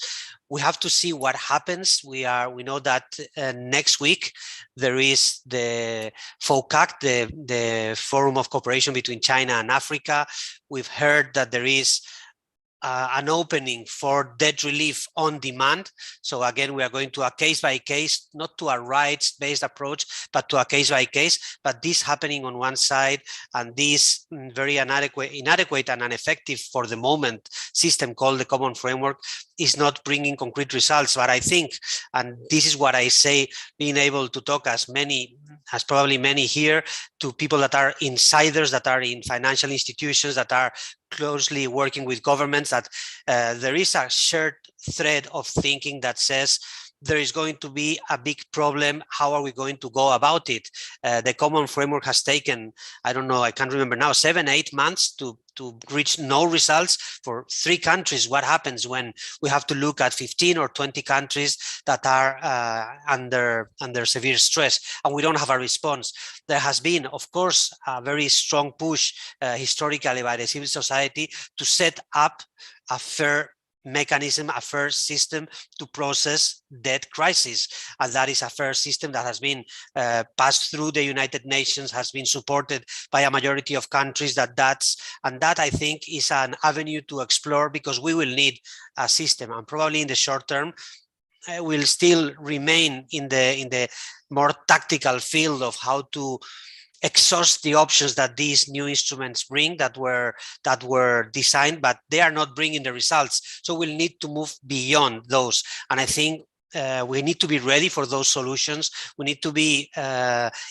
We have to see what happens. We know that next week there is the FOCAC, the Forum of Cooperation between China and Africa. We've heard that there is an opening for debt relief on demand. So again, we are going to a case by case, not to a rights-based approach, but to a case by case. But this happening on one side, and this very inadequate and ineffective for the moment system called the Common Framework is not bringing concrete results. But I think, and this is what I say, being able to talk as probably many here, to people that are insiders, that are in financial institutions, that are closely working with governments, that there is a shared thread of thinking that says there is going to be a big problem. How are we going to go about it? The Common Framework has taken, I don't know, I can't remember now, 7-8 months to reach no results for 3 countries. What happens when we have to look at 15 or 20 countries that are under severe stress and we don't have a response? There has been, of course, a very strong push historically by the civil society to set up a fair mechanism, a fair system to process debt crisis, and that is a fair system that has been passed through the United Nations, has been supported by a majority of countries. That I think is an avenue to explore, because we will need a system, and probably in the short term will still remain in the more tactical field of how to exhaust the options that these new instruments bring, that were designed, but they are not bringing the results. So we'll need to move beyond those. And I think we need to be ready for those solutions. We need to be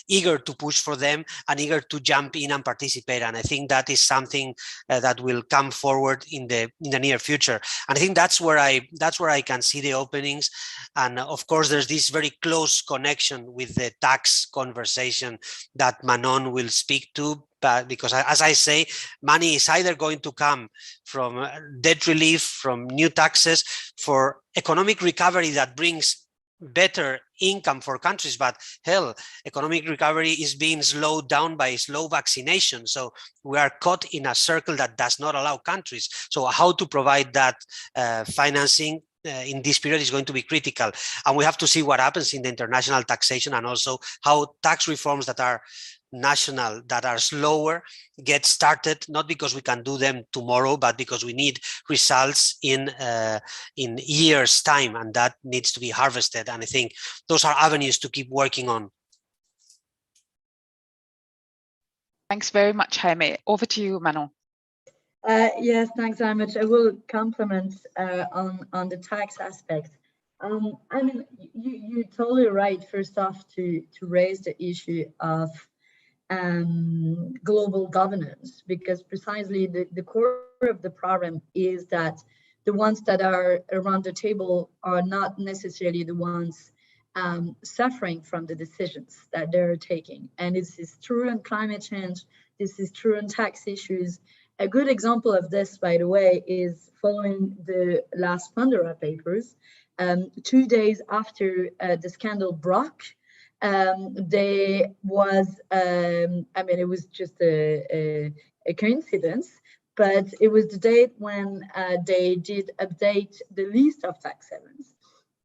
eager to push for them and eager to jump in and participate. And I think that is something that will come forward in the near future. And I think that's where I can see the openings. And of course, there's this very close connection with the tax conversation that Manon will speak to. But because, as I say, money is either going to come from debt relief, from new taxes, for economic recovery that brings better income for countries. But hell, economic recovery is being slowed down by slow vaccination. So we are caught in a circle that does not allow countries. So how to provide that financing in this period is going to be critical. And we have to see what happens in the international taxation, and also how tax reforms that are national, that are slower, get started, not because we can do them tomorrow, but because we need results in years' time, and that needs to be harvested. And I think those are avenues to keep working on. Thanks very much, Jaime. Over to you, Manon. Yes, thanks very much. I will compliment on the tax aspect. I mean, you're totally right, first off, to raise the issue of global governance, because precisely the core of the problem is that the ones that are around the table are not necessarily the ones suffering from the decisions that they're taking. And this is true on climate change. This is true on tax issues. A good example of this, by the way, is following the last Pandora papers. 2 days after the scandal broke, there was, I mean, it was just a coincidence, but it was the date when they did update the list of tax havens.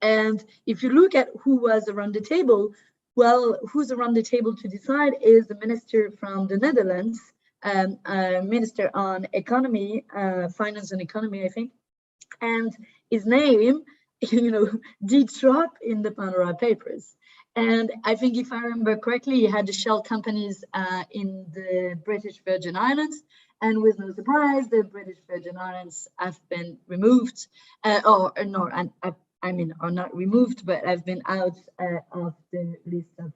And if you look at who was around the table, well, who's around the table to decide is the minister from the Netherlands, Minister on Economy, Finance and Economy, I think. And his name, did drop in the Pandora papers. And I think if I remember correctly, he had the shell companies in the British Virgin Islands. And with no surprise, the British Virgin Islands have been removed, are not removed, but have been out of the list of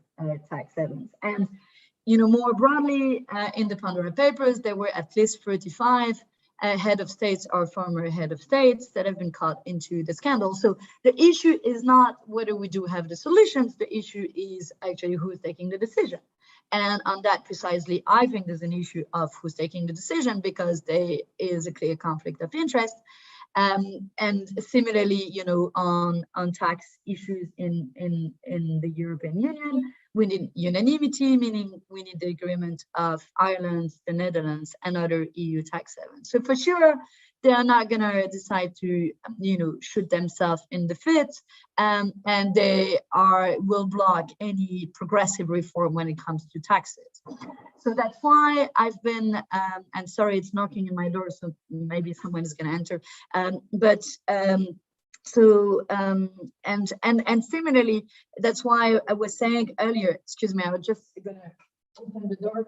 tax havens. And, more broadly, in the Pandora papers, there were at least 35 head of states or former head of states that have been caught into the scandal. So the issue is not whether we do have the solutions, the issue is actually who's taking the decision. And on that precisely, I think there's an issue of who's taking the decision, because there is a clear conflict of interest. And similarly, on tax issues in the European Union, we need unanimity, meaning we need the agreement of Ireland, the Netherlands, and other EU tax havens. So for sure, they are not going to decide to, shoot themselves in the foot, and they will block any progressive reform when it comes to taxes. So that's why I've been, and sorry, it's knocking on my door, so maybe someone is going to enter. And similarly, that's why I was saying earlier, excuse me, I was just going to open the door.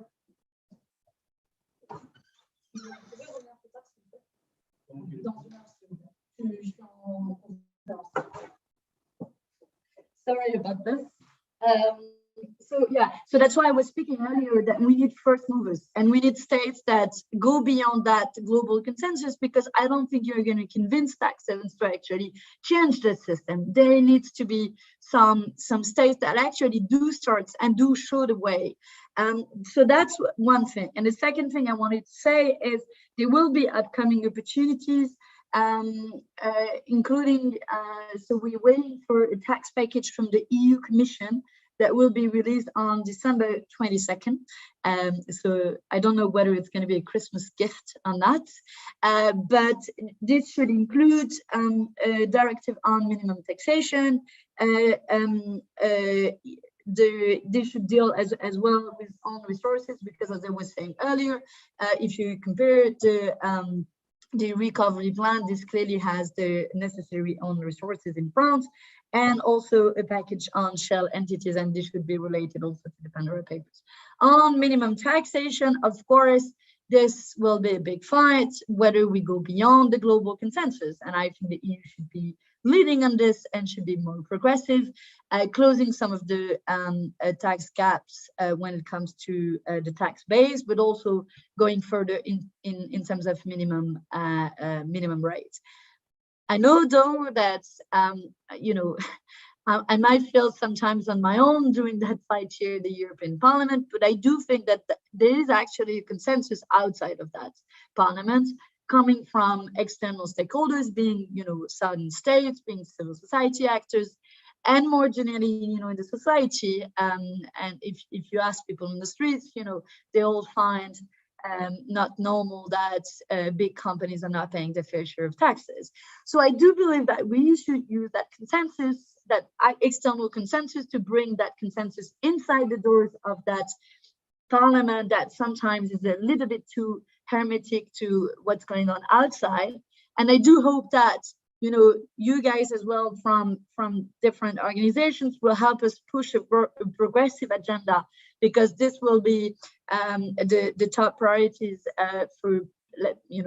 Sorry about this. So that's why I was speaking earlier that we need first movers, and we need states that go beyond that global consensus, because I don't think you're going to convince tax havens to actually change the system. There needs to be some states that actually do start and do show the way. So that's one thing. And the second thing I wanted to say is there will be upcoming opportunities, including, so we're waiting for a tax package from the EU Commission that will be released on December 22nd. So I don't know whether it's going to be a Christmas gift on that, but this should include a directive on minimum taxation. They should deal as well with own resources, because as I was saying earlier, if you compare the recovery plan, this clearly has the necessary own resources in France, and also a package on shell entities, and this should be related also to the Pandora papers. On minimum taxation, of course, this will be a big fight, whether we go beyond the global consensus, and I think the EU should be leading on this and should be more progressive, closing some of the tax gaps when it comes to the tax base, but also going further in terms of minimum rates. I know, though, that I might feel sometimes on my own doing that fight here in the European Parliament, but I do think that there is actually a consensus outside of that Parliament, coming from external stakeholders, being, southern states, being civil society actors, and more generally, in the society. And if you ask people in the streets, they all find not normal that big companies are not paying their fair share of taxes. So I do believe that we should use that consensus, that external consensus, to bring that consensus inside the doors of that Parliament that sometimes is a little bit too hermetic to what's going on outside. And I do hope that you guys as well from different organizations will help us push a progressive agenda, because this will be the top priorities for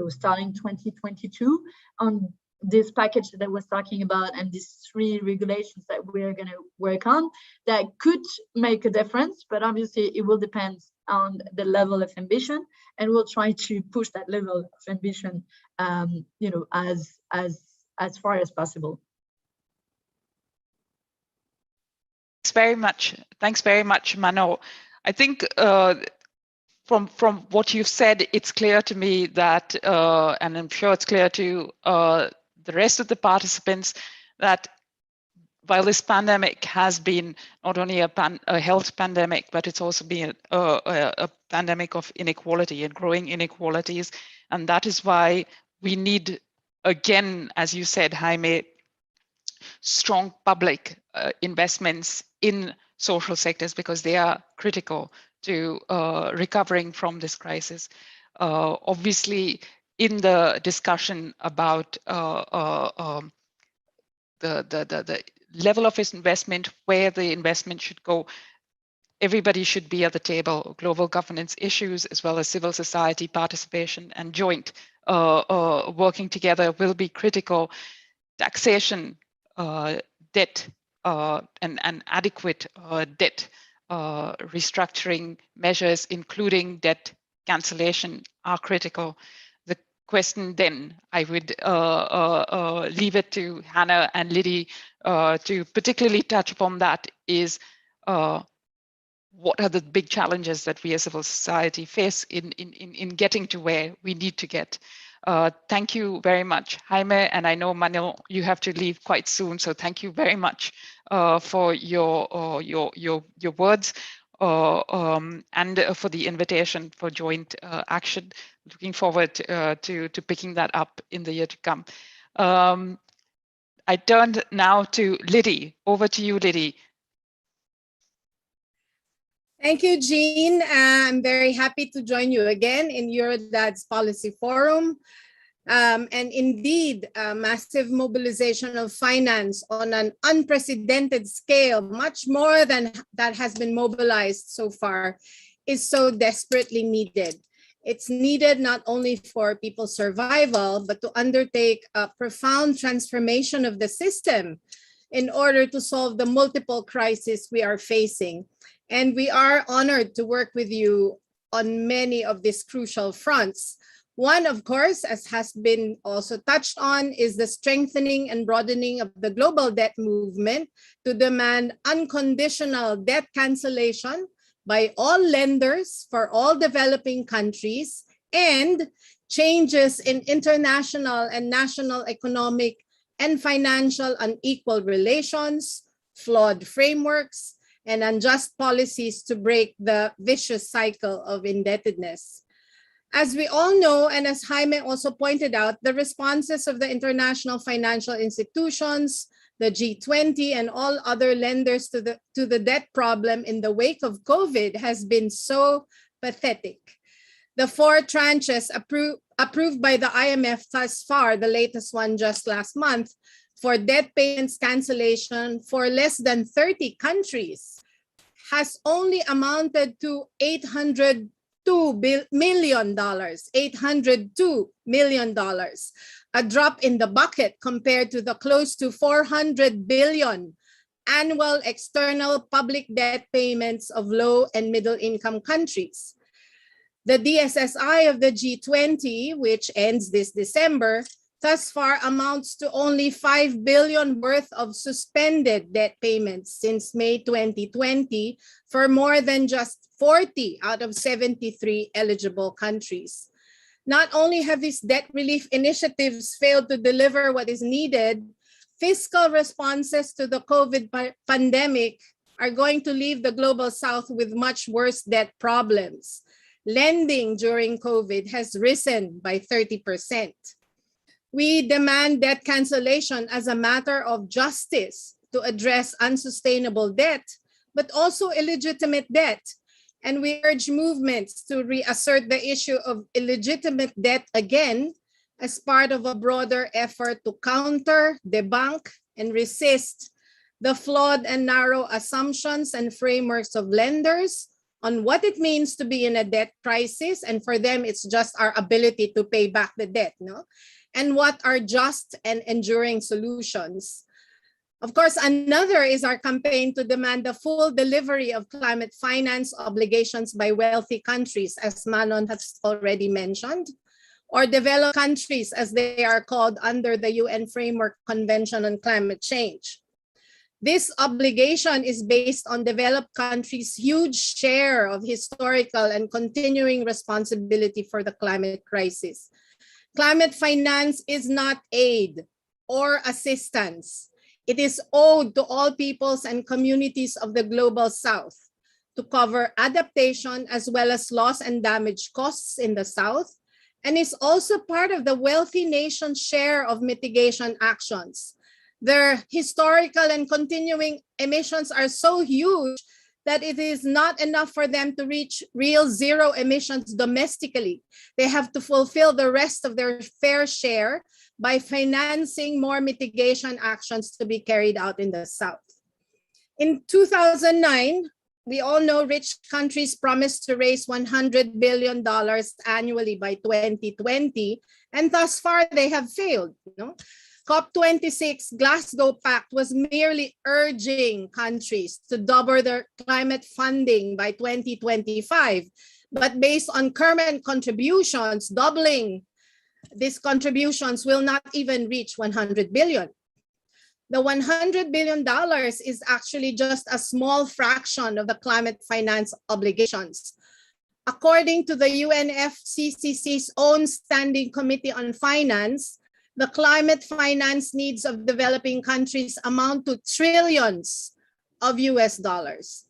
starting 2022 on this package that I was talking about and these 3 regulations that we're going to work on that could make a difference, but obviously it will depend on the level of ambition, and we'll try to push that level of ambition, you know, as far as possible. Thanks very much, Manon. I think from what you've said, it's clear to me that, and I'm sure it's clear to the rest of the participants, that while this pandemic has been not only a health pandemic, but it's also been a pandemic of inequality and growing inequalities. And that is why we need, again, as you said, Jaime, strong public investments in social sectors, because they are critical to recovering from this crisis. Obviously, in the discussion about the level of investment, where the investment should go, everybody should be at the table. Global governance issues, as well as civil society participation and joint working together will be critical. Taxation, debt, and adequate debt restructuring measures, including debt cancellation, are critical. The question then, I would leave it to Hannah and Lidy to particularly touch upon that, is what are the big challenges that we as civil society face in getting to where we need to get. Thank you very much, Jaime, and I know, Manon, you have to leave quite soon, so thank you very much for your words and for the invitation for joint action. Looking forward to picking that up in the year to come. I turned now to Lidy. Over to you, Lidy. Thank you, Jean. I'm very happy to join you again in Eurodad's Policy Forum. And indeed, massive mobilization of finance on an unprecedented scale, much more than that has been mobilized so far, is so desperately needed. It's needed not only for people's survival, but to undertake a profound transformation of the system in order to solve the multiple crises we are facing. And we are honored to work with you on many of these crucial fronts. One, of course, as has been also touched on, is the strengthening and broadening of the global debt movement to demand unconditional debt cancellation by all lenders for all developing countries, and changes in international and national economic and financial unequal relations, flawed frameworks, and unjust policies to break the vicious cycle of indebtedness. As we all know, and as Jaime also pointed out, the responses of the international financial institutions, the G20, and all other lenders to the debt problem in the wake of COVID has been so pathetic. The 4 tranches approved by the IMF thus far, the latest one just last month, for debt payments cancellation for less than 30 countries, has only amounted to $802 million, $802 million, a drop in the bucket compared to the close to $400 billion annual external public debt payments of low and middle income countries. The DSSI of the G20, which ends this December, thus far amounts to only $5 billion worth of suspended debt payments since May 2020 for more than just 40 out of 73 eligible countries. Not only have these debt relief initiatives failed to deliver what is needed, fiscal responses to the COVID pandemic are going to leave the Global South with much worse debt problems. Lending during COVID has risen by 30%. We demand debt cancellation as a matter of justice to address unsustainable debt, but also illegitimate debt. And we urge movements to reassert the issue of illegitimate debt again as part of a broader effort to counter, debunk, and resist the flawed and narrow assumptions and frameworks of lenders on what it means to be in a debt crisis. And for them, it's just our ability to pay back the debt, no? And what are just and enduring solutions. Of course, another is our campaign to demand the full delivery of climate finance obligations by wealthy countries, as Manon has already mentioned, or developed countries, as they are called under the UN Framework Convention on Climate Change. This obligation is based on developed countries' huge share of historical and continuing responsibility for the climate crisis. Climate finance is not aid or assistance. It is owed to all peoples and communities of the Global South to cover adaptation as well as loss and damage costs in the South, and is also part of the wealthy nation's share of mitigation actions. Their historical and continuing emissions are so huge that it is not enough for them to reach real zero emissions domestically. They have to fulfill the rest of their fair share by financing more mitigation actions to be carried out in the South. In 2009, we all know rich countries promised to raise $100 billion annually by 2020, and thus far they have failed. COP26 Glasgow Pact was merely urging countries to double their climate funding by 2025, but based on current contributions, doubling these contributions will not even reach 100 billion. The $100 billion is actually just a small fraction of the climate finance obligations. According to the UNFCCC's own Standing Committee on Finance, the climate finance needs of developing countries amount to trillions of US dollars.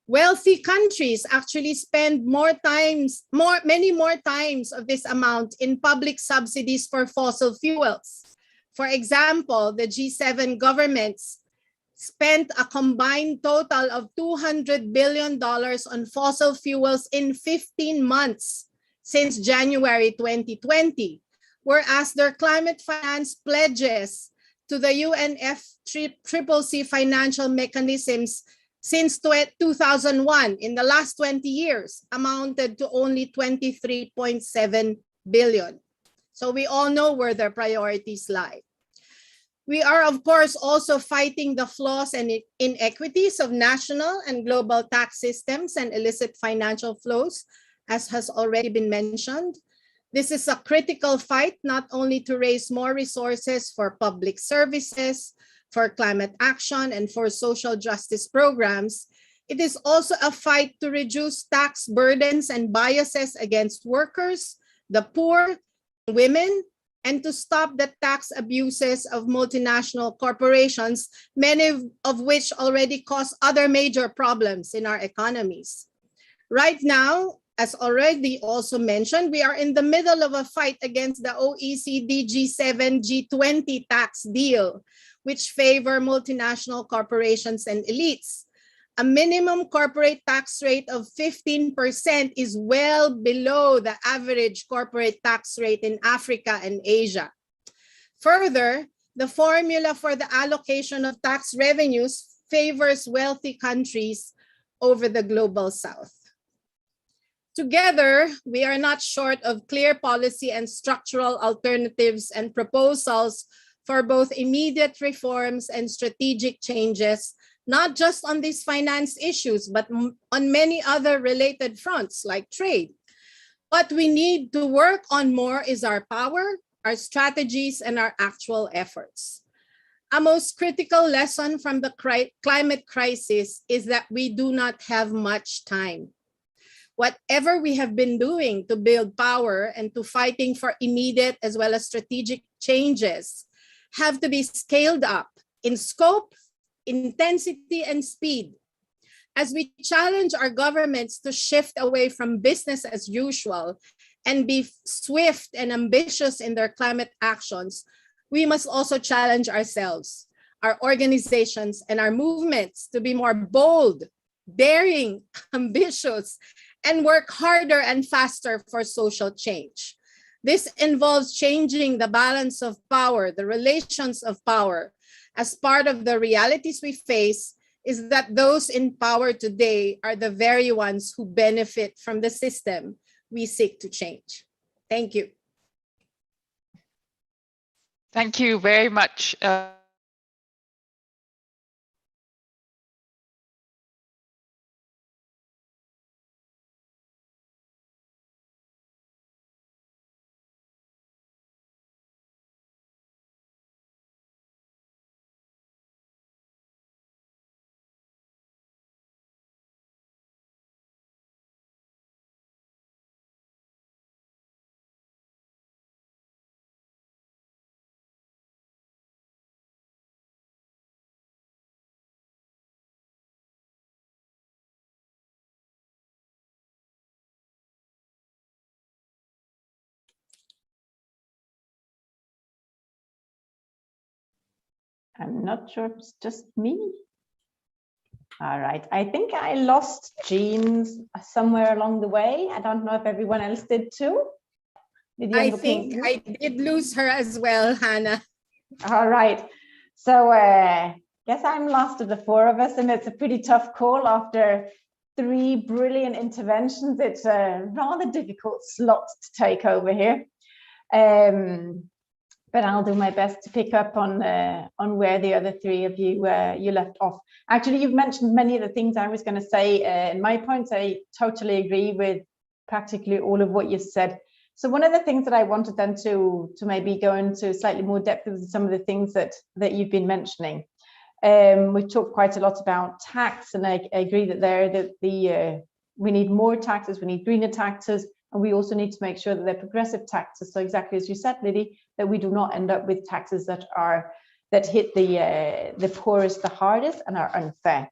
Wealthy countries actually spend many more times of this amount in public subsidies for fossil fuels. For example, the G7 governments spent a combined total of $200 billion on fossil fuels in 15 months since January 2020, whereas their climate finance pledges to the UNFCCC financial mechanisms since 2001, in the last 20 years, amounted to only 23.7 billion. So we all know where their priorities lie. We are, of course, also fighting the flaws and inequities of national and global tax systems and illicit financial flows, as has already been mentioned. This is a critical fight, not only to raise more resources for public services, for climate action, and for social justice programs. It is also a fight to reduce tax burdens and biases against workers, the poor, women, and to stop the tax abuses of multinational corporations, many of which already cause other major problems in our economies. Right now, as already also mentioned, we are in the middle of a fight against the OECD G7 G20 tax deal, which favor multinational corporations and elites. A minimum corporate tax rate of 15% is well below the average corporate tax rate in Africa and Asia. Further, the formula for the allocation of tax revenues favors wealthy countries over the Global South. Together, we are not short of clear policy and structural alternatives and proposals for both immediate reforms and strategic changes, not just on these finance issues, but on many other related fronts like trade. What we need to work on more is our power, our strategies, and our actual efforts. A most critical lesson from the climate crisis is that we do not have much time. Whatever we have been doing to build power and to fighting for immediate as well as strategic changes have to be scaled up in scope, intensity, and speed. As we challenge our governments to shift away from business as usual and be swift and ambitious in their climate actions, we must also challenge ourselves, our organizations, and our movements to be more bold, daring, ambitious, and work harder and faster for social change. This involves changing the balance of power, the relations of power, as part of the realities we face, is that those in power today are the very ones who benefit from the system we seek to change. Thank you. Thank you very much. I'm not sure it's just me. All right, I think I lost Jean somewhere along the way. I don't know if everyone else did too. I think I did lose her as well, Hannah. All right, so guess I'm last of the four of us, and it's a pretty tough call after 3 brilliant interventions. It's a rather difficult slot to take over here. But I'll do my best to pick up on where the other 3 of you you left off. Actually, you've mentioned many of the things I was going to say. In my points, I totally agree with practically all of what you said. So one of the things that I wanted then to maybe go into slightly more depth was some of the things that you've been mentioning. We've talked quite a lot about tax, and I agree that we need more taxes, we need greener taxes, and we also need to make sure that they're progressive taxes. So exactly as you said, Lidy, that we do not end up with taxes that hit the poorest the hardest and are unfair.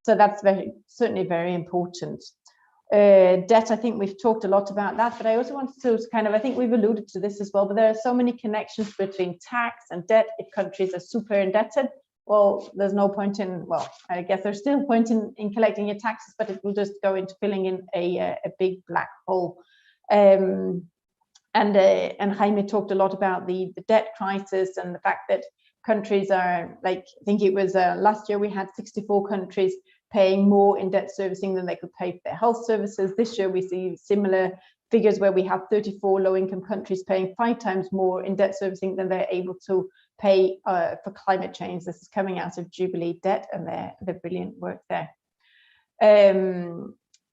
So that's certainly very important. Debt, I think we've talked a lot about that, but I also wanted to kind of, I think we've alluded to this as well, but there are so many connections between tax and debt. If countries are super indebted, well, there's no point in, well, I guess there's still a point in collecting your taxes, but it will just go into filling in a big black hole. And Jaime talked a lot about the debt crisis and the fact that countries are, like, I think it was last year we had 64 countries paying more in debt servicing than they could pay for their health services. This year we see similar figures where we have 34 low-income countries paying 5 times more in debt servicing than they're able to pay for climate change. This is coming out of Jubilee debt and their brilliant work there.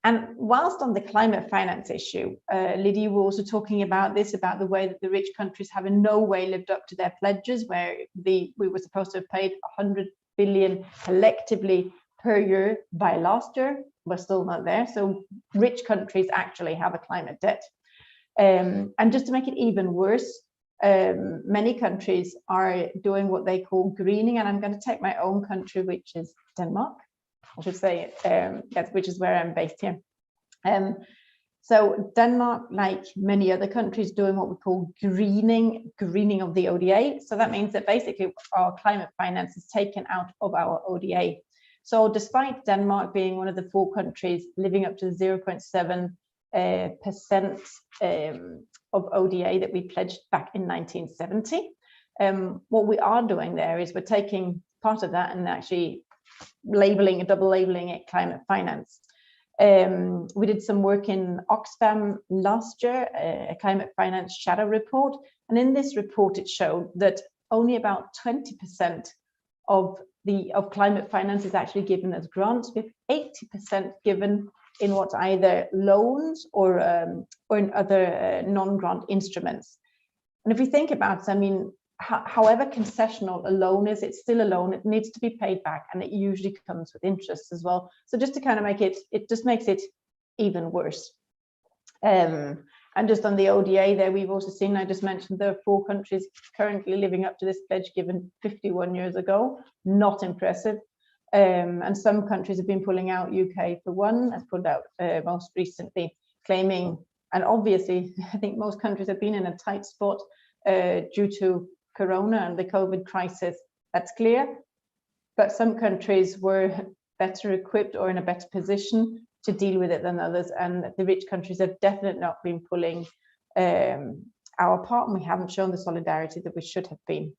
And whilst on the climate finance issue, Lidy, we're also talking about this, about the way that the rich countries have in no way lived up to their pledges, where we were supposed to have paid 100 billion collectively per year by last year. We're still not there. So rich countries actually have a climate debt. And just to make it even worse, many countries are doing what they call greening. And I'm going to take my own country, which is Denmark. I should say, which is where I'm based here. So Denmark, like many other countries, doing what we call greening of the ODA. So that means that basically our climate finance is taken out of our ODA. So despite Denmark being one of the 4 countries living up to 0.7% of ODA that we pledged back in 1970, what we are doing there is we're taking part of that and actually double labeling it climate finance. We did some work in Oxfam last year, a climate finance shadow report, and in this report it showed that only about 20% of climate finance is actually given as grants, with 80% given in what either loans or in other non-grant instruments. And if we think about it, I mean, however concessional a loan is, it's still a loan. It needs to be paid back, and it usually comes with interest as well. So just to kind of make it just makes it even worse. And just on the ODA there, we've also seen, I just mentioned, there are 4 countries currently living up to this pledge given 51 years ago. Not impressive. And some countries have been pulling out. UK, for one, has pulled out most recently, claiming, and obviously, I think most countries have been in a tight spot due to Corona and the COVID crisis. That's clear. But some countries were better equipped or in a better position to deal with it than others, and the rich countries have definitely not been pulling our part, and we haven't shown the solidarity that we should have been.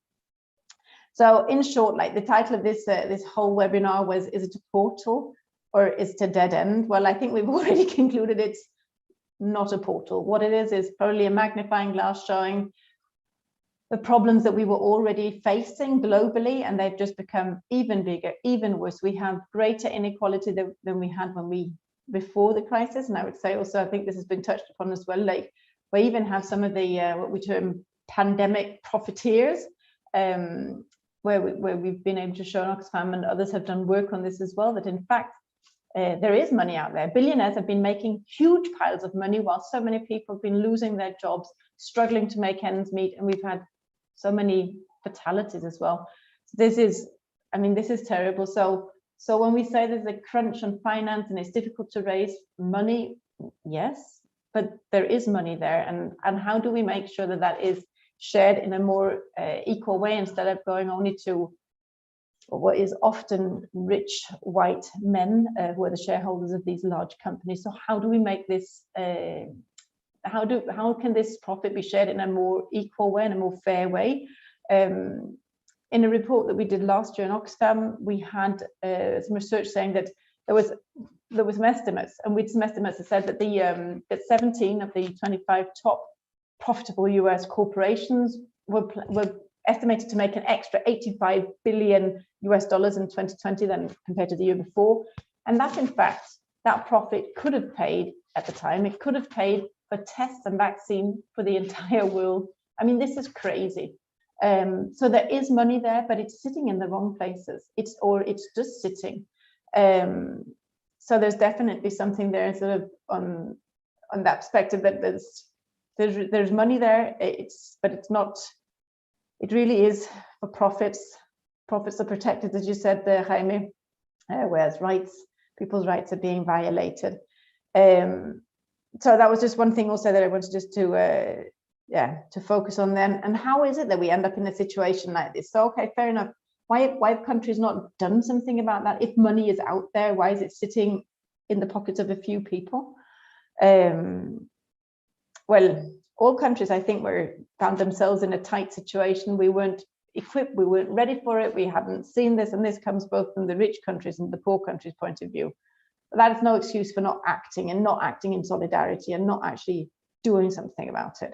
So in short, like the title of this this whole webinar was, is it a portal or is it a dead end? Well, I think we've already concluded it's not a portal. What it is probably a magnifying glass showing the problems that we were already facing globally, and they've just become even bigger, even worse. We have greater inequality than we had before the crisis. And I would say also, I think this has been touched upon as well, like we even have some of the what we term pandemic profiteers, where we've been able to show, and Oxfam and others have done work on this as well, that in fact there is money out there. Billionaires have been making huge piles of money while so many people have been losing their jobs, struggling to make ends meet, and we've had so many fatalities as well. So this is, I mean, this is terrible. So when we say there's a crunch on finance and it's difficult to raise money, yes, but there is money there, and how do we make sure that that is shared in a more equal way, instead of going only to what is often rich white men who are the shareholders of these large companies? So how do we make this how can this profit be shared in a more equal way, in a more fair way? In a report that we did last year in Oxfam, we had some research saying that there was some estimates, and with some estimates that said that that 17 of the 25 top profitable US corporations were estimated to make an extra $85 billion in 2020 than compared to the year before. And that, in fact, that profit could have paid at the time, it could have paid for tests and vaccine for the entire world. I mean, this is crazy. So there is money there, but it's sitting in the wrong places. It's just sitting. So there's definitely something there, sort of on that perspective, that there's money there. But it's not. It really is for profits. Profits are protected, as you said there, Jaime, whereas people's rights are being violated. So that was just one thing also that I wanted just to focus on then. And how is it that we end up in a situation like this? So, okay, fair enough. Why have countries not done something about that? If money is out there, why is it sitting in the pockets of a few people? Well, all countries, I think, found themselves in a tight situation. We weren't equipped, we weren't ready for it, we hadn't seen this, and this comes both from the rich countries and the poor countries' point of view. But that is no excuse for not acting in solidarity and not actually doing something about it.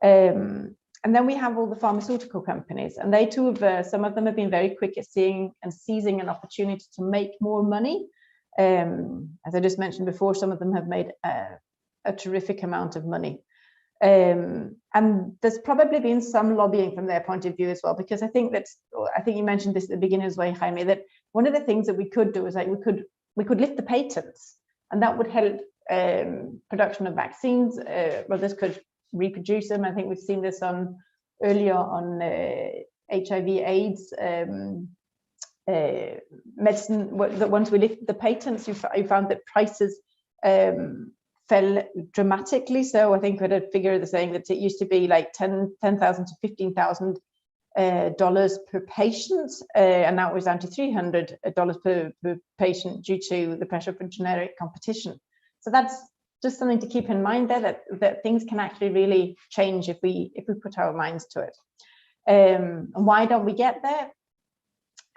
And then we have all the pharmaceutical companies, and they too have, some of them have been very quick at seeing and seizing an opportunity to make more money. As I just mentioned before, some of them have made a terrific amount of money. And there's probably been some lobbying from their point of view as well, because I think you mentioned this at the beginning as well, Jaime, that one of the things that we could do is like we could lift the patents, and that would help production of vaccines. Others could reproduce them. I think we've seen this earlier on HIV/AIDS medicine. That once we lifted the patents, you found that prices fell dramatically. So I think we had a figure saying that it used to be like $10,000 to $15,000 per patient, and now it was down to $300 per patient due to the pressure from generic competition. So that's just something to keep in mind there, that things can actually really change if we put our minds to it. And why don't we get there?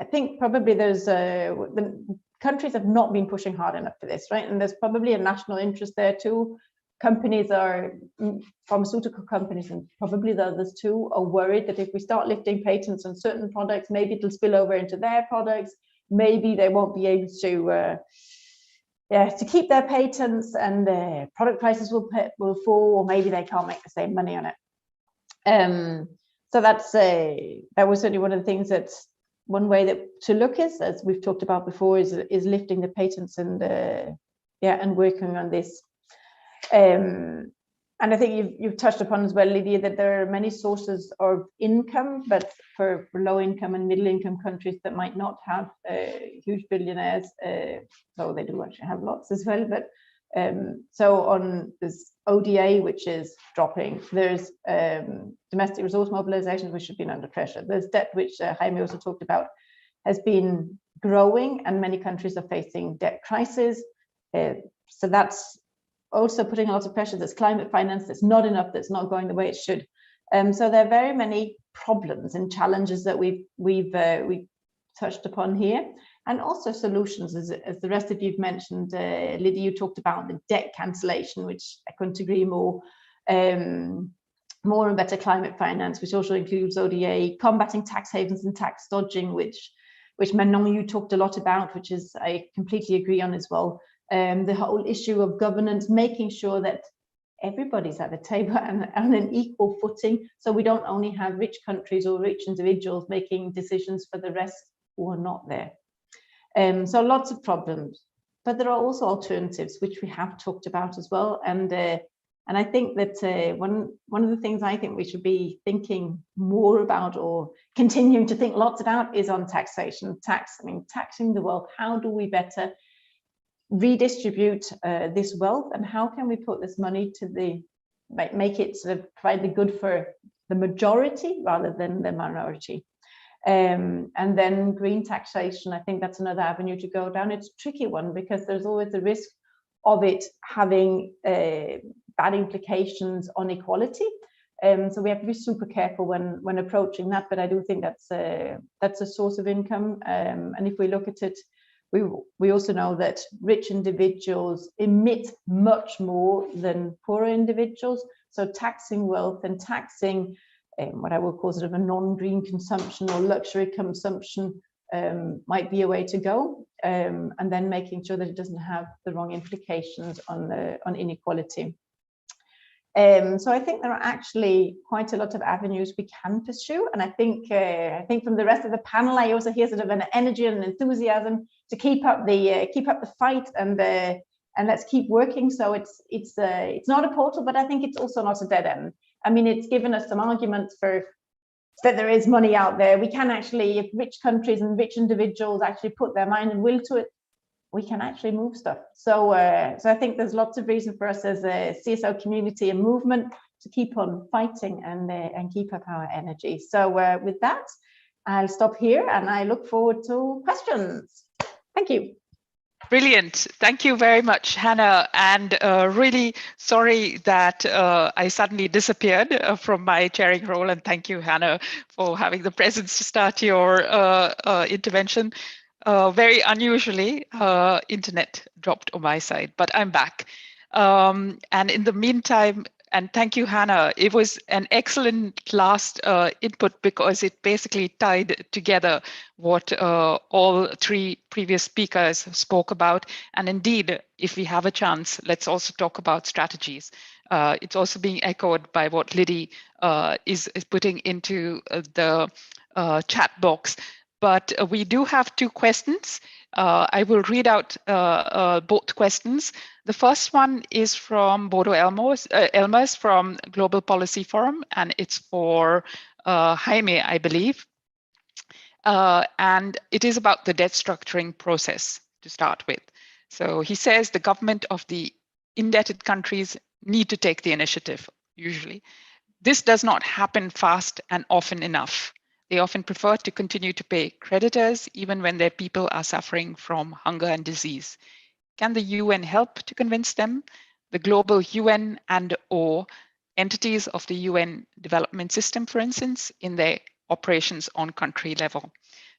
I think probably there's the countries have not been pushing hard enough for this, right? And there's probably a national interest there too. Pharmaceutical companies, and probably the others too, are worried that if we start lifting patents on certain products, maybe it'll spill over into their products. Maybe they won't be able to keep their patents, and product prices will fall, or maybe they can't make the same money on it. So that was certainly one of the things that one way to look is, as we've talked about before, is lifting the patents and working on this. And I think you've touched upon as well, Lydia, that there are many sources of income, but for low income and middle income countries that might not have huge billionaires, though they do actually have lots as well. But so on this ODA, which is dropping, there's domestic resource mobilizations, which have been under pressure. There's debt, which Jaime also talked about, has been growing, and many countries are facing debt crises. So that's also putting a lot of pressure. There's climate finance that's not enough, that's not going the way it should. So there are very many problems and challenges that we've touched upon here, and also solutions, as the rest of you've mentioned. Lidy, you talked about the debt cancellation, which I couldn't agree more. More and better climate finance, which also includes ODA, combating tax havens and tax dodging, which Manon, you talked a lot about, which is I completely agree on as well. The whole issue of governance, making sure that everybody's at the table and on an equal footing, so we don't only have rich countries or rich individuals making decisions for the rest who are not there. So lots of problems, but there are also alternatives, which we have talked about as well. And I think that one of the things I think we should be thinking more about, or continuing to think lots about, is on taxation. Taxing the wealth. How do we better redistribute this wealth, and how can we put this money to make it sort of provide the good for the majority rather than the minority? And then green taxation, I think that's another avenue to go down. It's a tricky one because there's always the risk of it having bad implications on equality. So we have to be super careful when approaching that, but I do think that's a source of income. And if we look at it, we also know that rich individuals emit much more than poorer individuals. So taxing wealth and taxing what I would call sort of a non-green consumption or luxury consumption might be a way to go, and then making sure that it doesn't have the wrong implications on inequality. So I think there are actually quite a lot of avenues we can pursue, and I think from the rest of the panel, I also hear sort of an energy and enthusiasm to keep up the fight, and let's keep working. So it's not a portal, but I think it's also not a dead end. I mean, it's given us some arguments for that there is money out there. We can actually, if rich countries and rich individuals actually put their mind and will to it, we can actually move stuff. So I think there's lots of reason for us as a CSO community and movement to keep on fighting and keep up our energy. So with that, I'll stop here and I look forward to questions. Thank you. Brilliant. Thank you very much, Hannah. And really sorry that I suddenly disappeared from my chairing role. And thank you, Hannah, for having the presence to start your intervention. Very unusually, internet dropped on my side, but I'm back. And in the meantime, and thank you, Hannah. It was an excellent last input because it basically tied together what all three previous speakers spoke about. And indeed, if we have a chance, let's also talk about strategies. It's also being echoed by what Lidy is putting into the chat box. But we do have two questions. I will read out both questions. The first one is from Bodo Elmers from Global Policy Forum, and it's for Jaime, I believe. And it is about the debt structuring process to start with. So he says the government of the indebted countries need to take the initiative, usually. This does not happen fast and often enough. They often prefer to continue to pay creditors even when their people are suffering from hunger and disease. Can the UN help to convince them? The global UN and/or entities of the UN development system, for instance, in their operations on country level.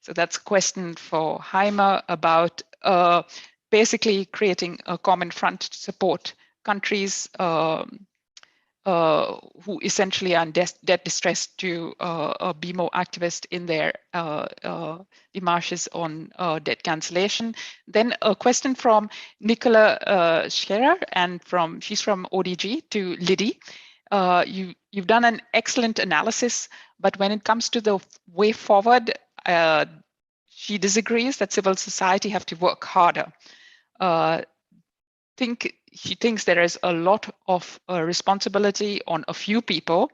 So that's a question for Jaime about basically creating a common front to support countries who essentially are in debt distress to be more activist in their demarches on debt cancellation. Then a question from Nicola Scherer, and she's from ODG, to Lidy. You've done an excellent analysis, but when it comes to the way forward, she disagrees that civil society have to work harder. She thinks there is a lot of responsibility on a few people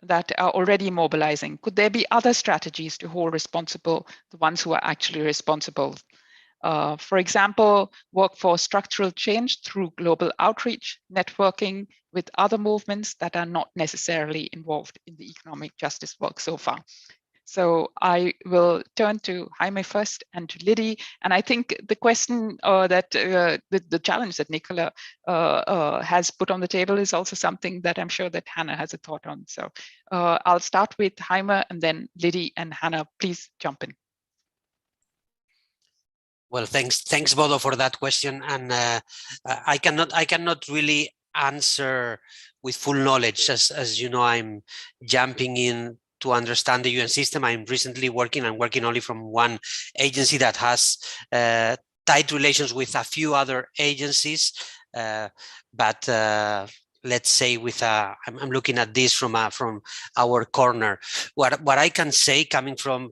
that are already mobilizing. Could there be other strategies to hold responsible the ones who are actually responsible? For example, work for structural change through global outreach, networking with other movements that are not necessarily involved in the economic justice work so far. So I will turn to Jaime first and to Lidy. And I think the question that the challenge that Nicola has put on the table is also something that I'm sure that Hannah has a thought on. So I'll start with Jaime and then Lidy, and Hannah, please jump in. Well, thanks Bodo for that question, and I cannot really answer with full knowledge, as you know, I'm jumping in to understand the UN system. I'm recently working only from one agency that has tight relations with a few other agencies, but let's say I'm looking at this from our corner. What I can say, coming from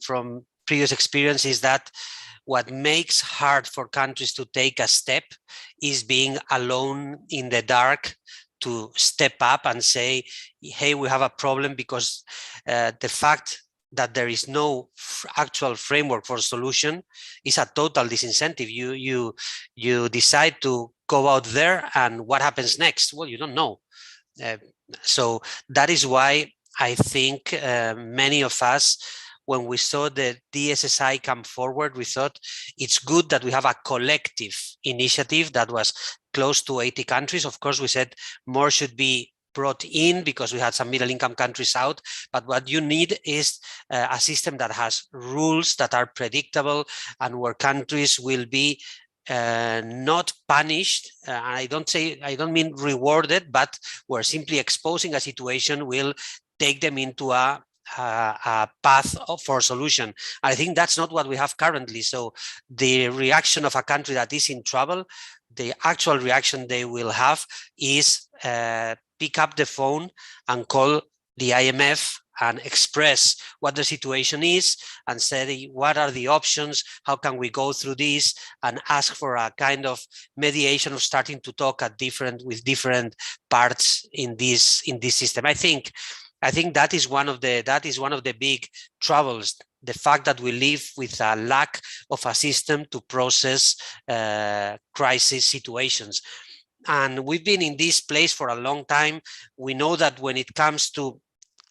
previous experience, is that what makes hard for countries to take a step is being alone in the dark to step up and say, hey, we have a problem, because the fact that there is no actual framework for solution is a total disincentive. You decide to go out there, and what happens next? Well, you don't know. So that is why I think many of us, when we saw the DSSI come forward, we thought it's good that we have a collective initiative that was close to 80 countries. Of course, we said more should be brought in because we had some middle income countries out. But what you need is a system that has rules that are predictable and where countries will be not punished. I don't mean rewarded, but where simply exposing a situation will take them into a path for solution. I think that's not what we have currently. So the reaction of a country that is in trouble, the actual reaction they will have is pick up the phone and call the IMF and express what the situation is and say, what are the options? How can we go through this? And ask for a kind of mediation of starting to talk with different parts in this system. I think that is one of the big troubles, the fact that we live with a lack of a system to process crisis situations. And we've been in this place for a long time. We know that when it comes to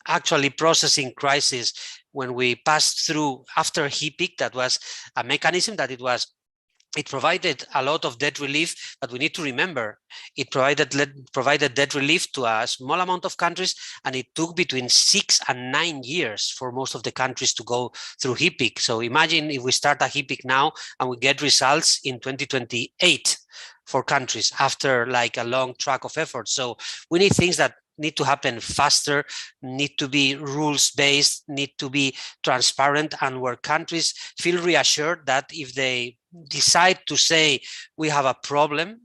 actually processing crisis, when we passed through after HIPIC, that was a mechanism that it provided a lot of debt relief, but we need to remember it provided debt relief to a small amount of countries, and it took between 6 and 9 years for most of the countries to go through HIPIC. So imagine if we start a HIPIC now and we get results in 2028 for countries after like a long track of effort. So we need things that need to happen faster, need to be rules-based, need to be transparent, and where countries feel reassured that if they decide to say we have a problem,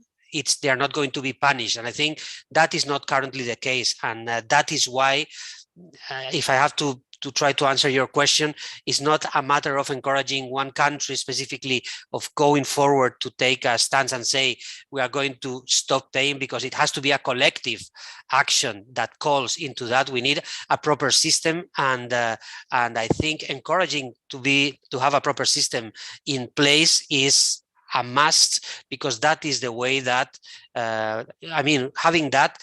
they are not going to be punished. And I think that is not currently the case. And that is why, if I have to try to answer your question, it's not a matter of encouraging one country specifically of going forward to take a stance and say we are going to stop paying, because it has to be a collective action that calls into that. We need a proper system, and I think encouraging to have a proper system in place is a must, because that is the way that having that,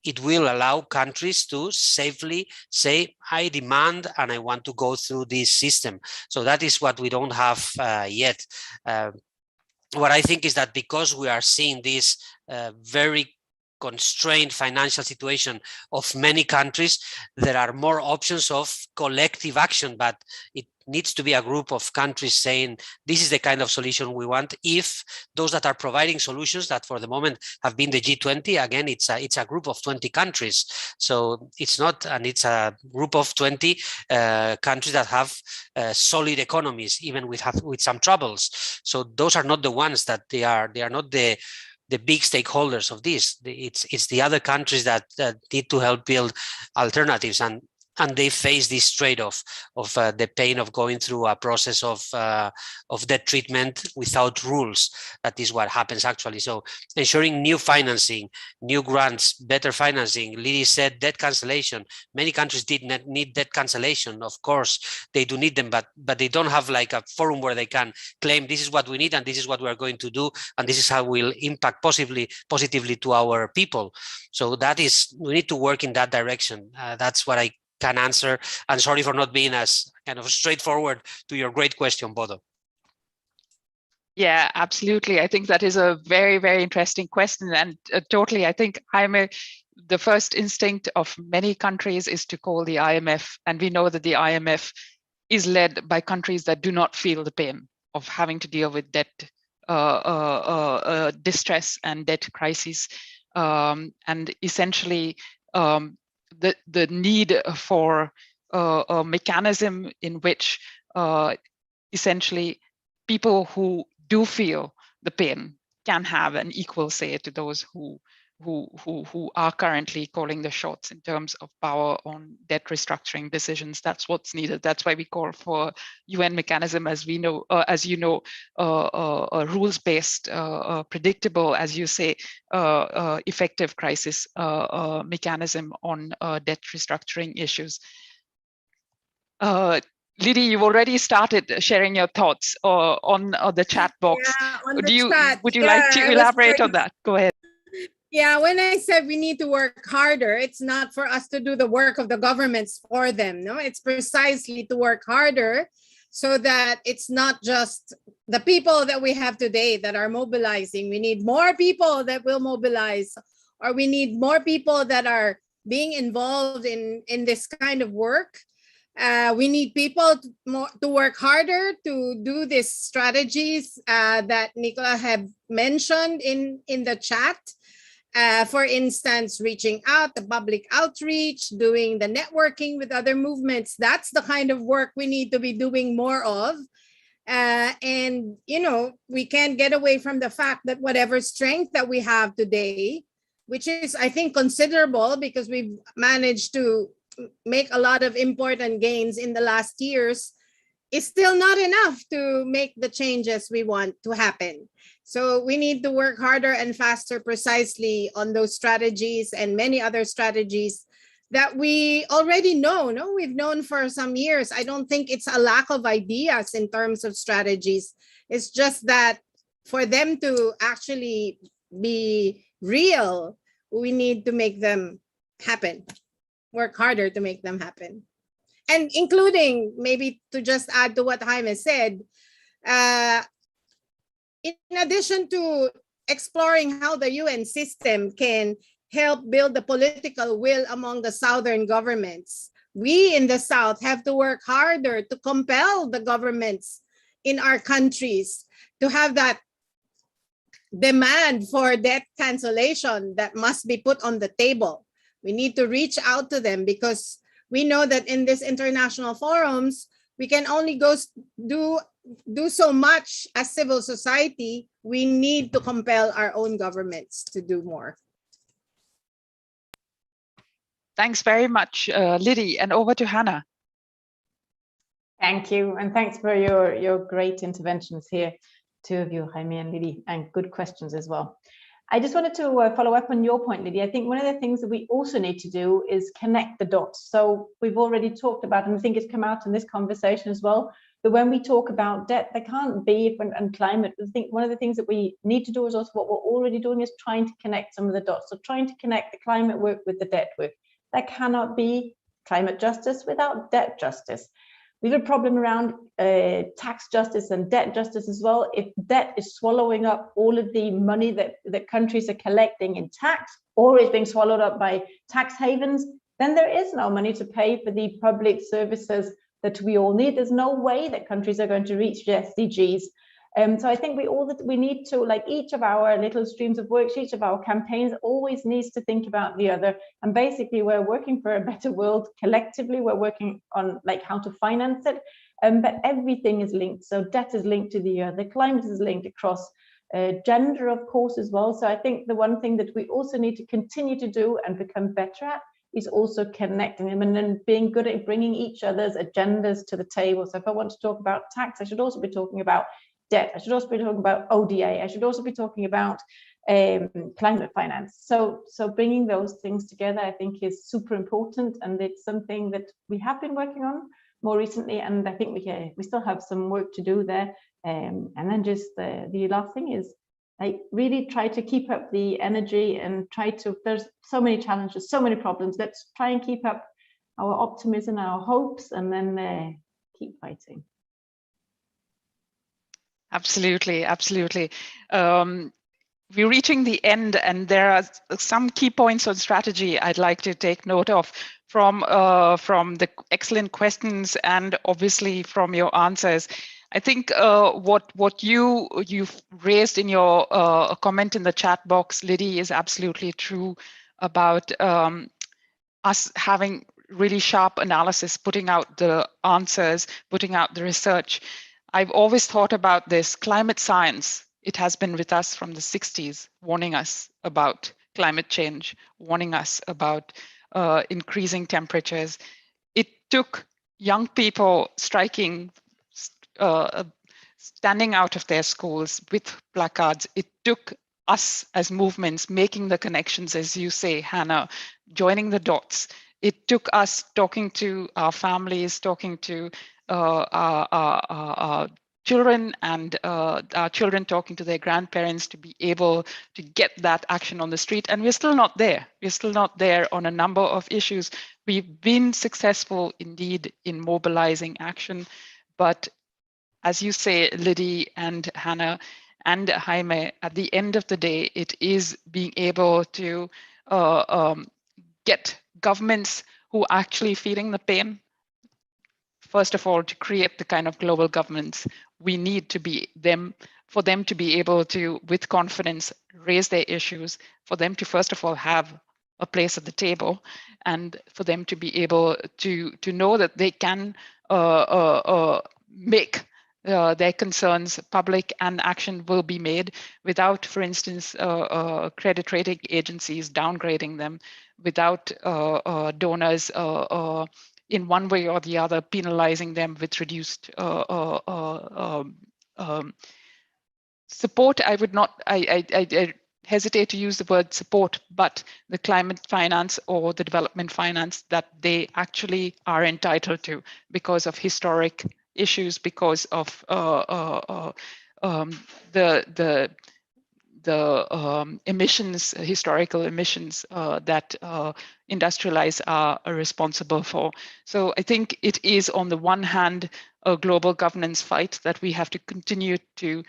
it will allow countries to safely say, I demand and I want to go through this system. So that is what we don't have yet. What I think is that because we are seeing this very constrained financial situation of many countries, there are more options of collective action, but it needs to be a group of countries saying this is the kind of solution we want. If those that are providing solutions, that for the moment have been the G20, again, it's a group of 20 countries. So it's not, and it's a group of 20 countries that have solid economies, even with some troubles. So those are not the ones that they are not the big stakeholders of this. It's the other countries that need to help build alternatives, and they face this trade-off of the pain of going through a process of debt treatment without rules. That is what happens actually. So ensuring new financing, new grants, better financing. Lidy said debt cancellation. Many countries did not need debt cancellation. Of course, they do need them, but they don't have like a forum where they can claim this is what we need and this is what we're going to do and this is how we'll impact positively to our people. So we need to work in that direction. That's what I can answer. And sorry for not being as kind of straightforward to your great question, Bodo. Yeah, absolutely. I think that is a very, very interesting question. And totally, I think Jaime, the first instinct of many countries is to call the IMF. And we know that the IMF is led by countries that do not feel the pain of having to deal with debt distress and debt crises. And essentially, the need for a mechanism in which essentially people who do feel the pain can have an equal say to those who are currently calling the shots in terms of power on debt restructuring decisions. That's what's needed. That's why we call for UN mechanism, as we know, as you know, a rules-based, predictable, as you say, effective crisis mechanism on debt restructuring issues. Lidy, you've already started sharing your thoughts on the chat box. Yeah, on the Would chat. you like to elaborate on that? Go ahead. Yeah, when I said we need to work harder, it's not for us to do the work of the governments for them. No, it's precisely to work harder so that it's not just the people that we have today that are mobilizing. We need more people that will mobilize, or we need more people that are being involved in this kind of work. We need people to work harder to do these strategies that Nicola have mentioned in the chat. For instance, reaching out, the public outreach, doing the networking with other movements. That's the kind of work we need to be doing more of. And, you know, we can't get away from the fact that whatever strength that we have today, which is, I think, considerable because we've managed to make a lot of important gains in the last years, is still not enough to make the changes we want to happen. So we need to work harder and faster precisely on those strategies and many other strategies that we already know. No, we've known for some years. I don't think it's a lack of ideas in terms of strategies. It's just that for them to actually be real, we need to make them happen, work harder to make them happen. And including, maybe to just add to what Jaime said, in addition to exploring how the UN system can help build the political will among the Southern governments, we in the South have to work harder to compel the governments in our countries to have that demand for debt cancellation that must be put on the table. We need to reach out to them because we know that in these international forums, we can only go do so much as civil society. We need to compel our own governments to do more. Thanks very much, Lidy, and over to Hannah. Thank you, and thanks for your great interventions here, two of you, Jaime and Lidy, and good questions as well. I just wanted to follow up on your point, Lidy. I think one of the things that we also need to do is connect the dots. So we've already talked about, and I think it's come out in this conversation as well, that when we talk about debt, there can't be, and climate, I think one of the things that we need to do is also what we're already doing is trying to connect some of the dots. So trying to connect the climate work with the debt work. There cannot be climate justice without debt justice. We have a problem around tax justice and debt justice as well. If debt is swallowing up all of the money that countries are collecting in tax, or is being swallowed up by tax havens, then there is no money to pay for the public services that we all need. There's no way that countries are going to reach the SDGs. So I think we need to, like each of our little streams of work, each of our campaigns always needs to think about the other. And basically we're working for a better world collectively. We're working on like how to finance it, but everything is linked. So debt is linked to the other, climate is linked across gender, of course, as well. So I think the one thing that we also need to continue to do and become better at is also connecting them and then being good at bringing each other's agendas to the table. So if I want to talk about tax, I should also be talking about debt. I should also be talking about ODA. I should also be talking about climate finance. So bringing those things together, I think, is super important, and it's something that we have been working on more recently, and I think we still have some work to do there. And then just the last thing is, I really try to keep up the energy and try to. There's so many challenges, so many problems. Let's try and keep up our optimism, our hopes, and then keep fighting. Absolutely, absolutely. We're reaching the end, and there are some key points on strategy I'd like to take note of from the excellent questions and obviously from your answers. I think what you've raised in your comment in the chat box, Lidy, is absolutely true about us having really sharp analysis, putting out the answers, putting out the research. I've always thought about this climate science. It has been with us from the 60s, warning us about climate change, warning us about increasing temperatures. It took young people standing out of their schools with placards. It took us as movements making the connections, as you say, Hannah, joining the dots. It took us talking to our families, talking to our children, and our children talking to their grandparents to be able to get that action on the street. And we're still not there. We're still not there on a number of issues. We've been successful indeed in mobilizing action, but as you say, Lidy and Hannah and Jaime, at the end of the day, it is being able to get governments who are actually feeling the pain. First of all, to create the kind of global governments we need to be them, for them to be able to, with confidence, raise their issues, for them to, first of all, have a place at the table, and for them to be able to know that they can make their concerns public, and action will be made without, for instance, credit rating agencies downgrading them, without donors in one way or the other penalizing them with reduced support. I would not, I hesitate to use the word support, but the climate finance or the development finance that they actually are entitled to because of historic issues, because of the emissions, historical emissions that industrialized are responsible for. So I think it is, on the one hand, a global governance fight that we have to continue to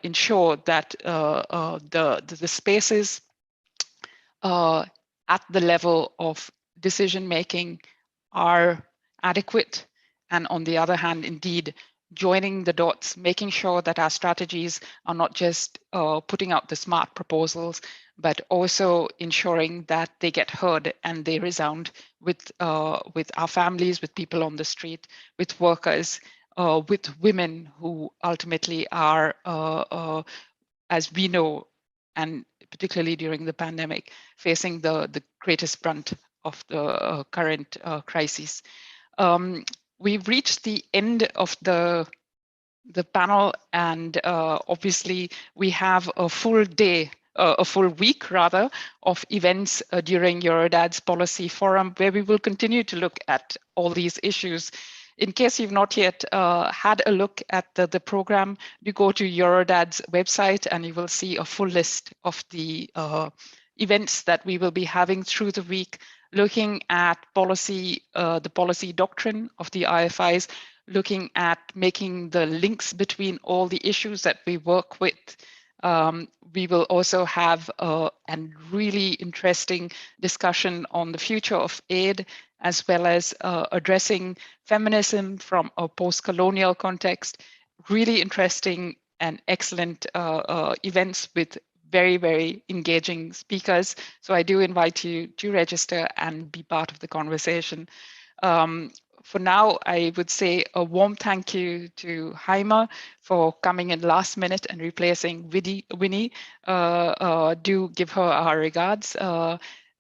ensure that the spaces at the level of decision making are adequate, and on the other hand, indeed, joining the dots, making sure that our strategies are not just putting out the smart proposals, but also ensuring that they get heard and they resound with our families, with people on the street, with workers, with women who ultimately are, as we know, and particularly during the pandemic, facing the greatest brunt of the current crisis. We've reached the end of the panel, and obviously we have a full day, a full week rather, of events during Eurodad's policy forum, where we will continue to look at all these issues. In case you've not yet had a look at the program, you go to Eurodad's website and you will see a full list of the events that we will be having through the week, looking at policy, the policy doctrine of the IFIs, looking at making the links between all the issues that we work with. We will also have a really interesting discussion on the future of aid, as well as addressing feminism from a post-colonial context. Really interesting and excellent events with very, very engaging speakers. So I do invite you to register and be part of the conversation. For now, I would say a warm thank you to Jaime for coming in last minute and replacing Winnie. Do give her our regards.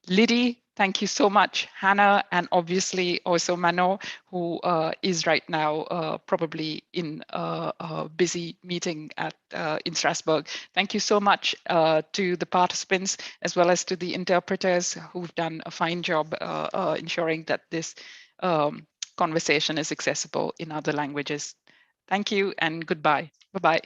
Lidy, thank you so much. Hannah, and obviously also Manon, who is right now probably in a busy meeting in Strasbourg. Thank you so much to the participants, as well as to the interpreters who've done a fine job ensuring that this conversation is accessible in other languages. Thank you and goodbye. Bye-bye.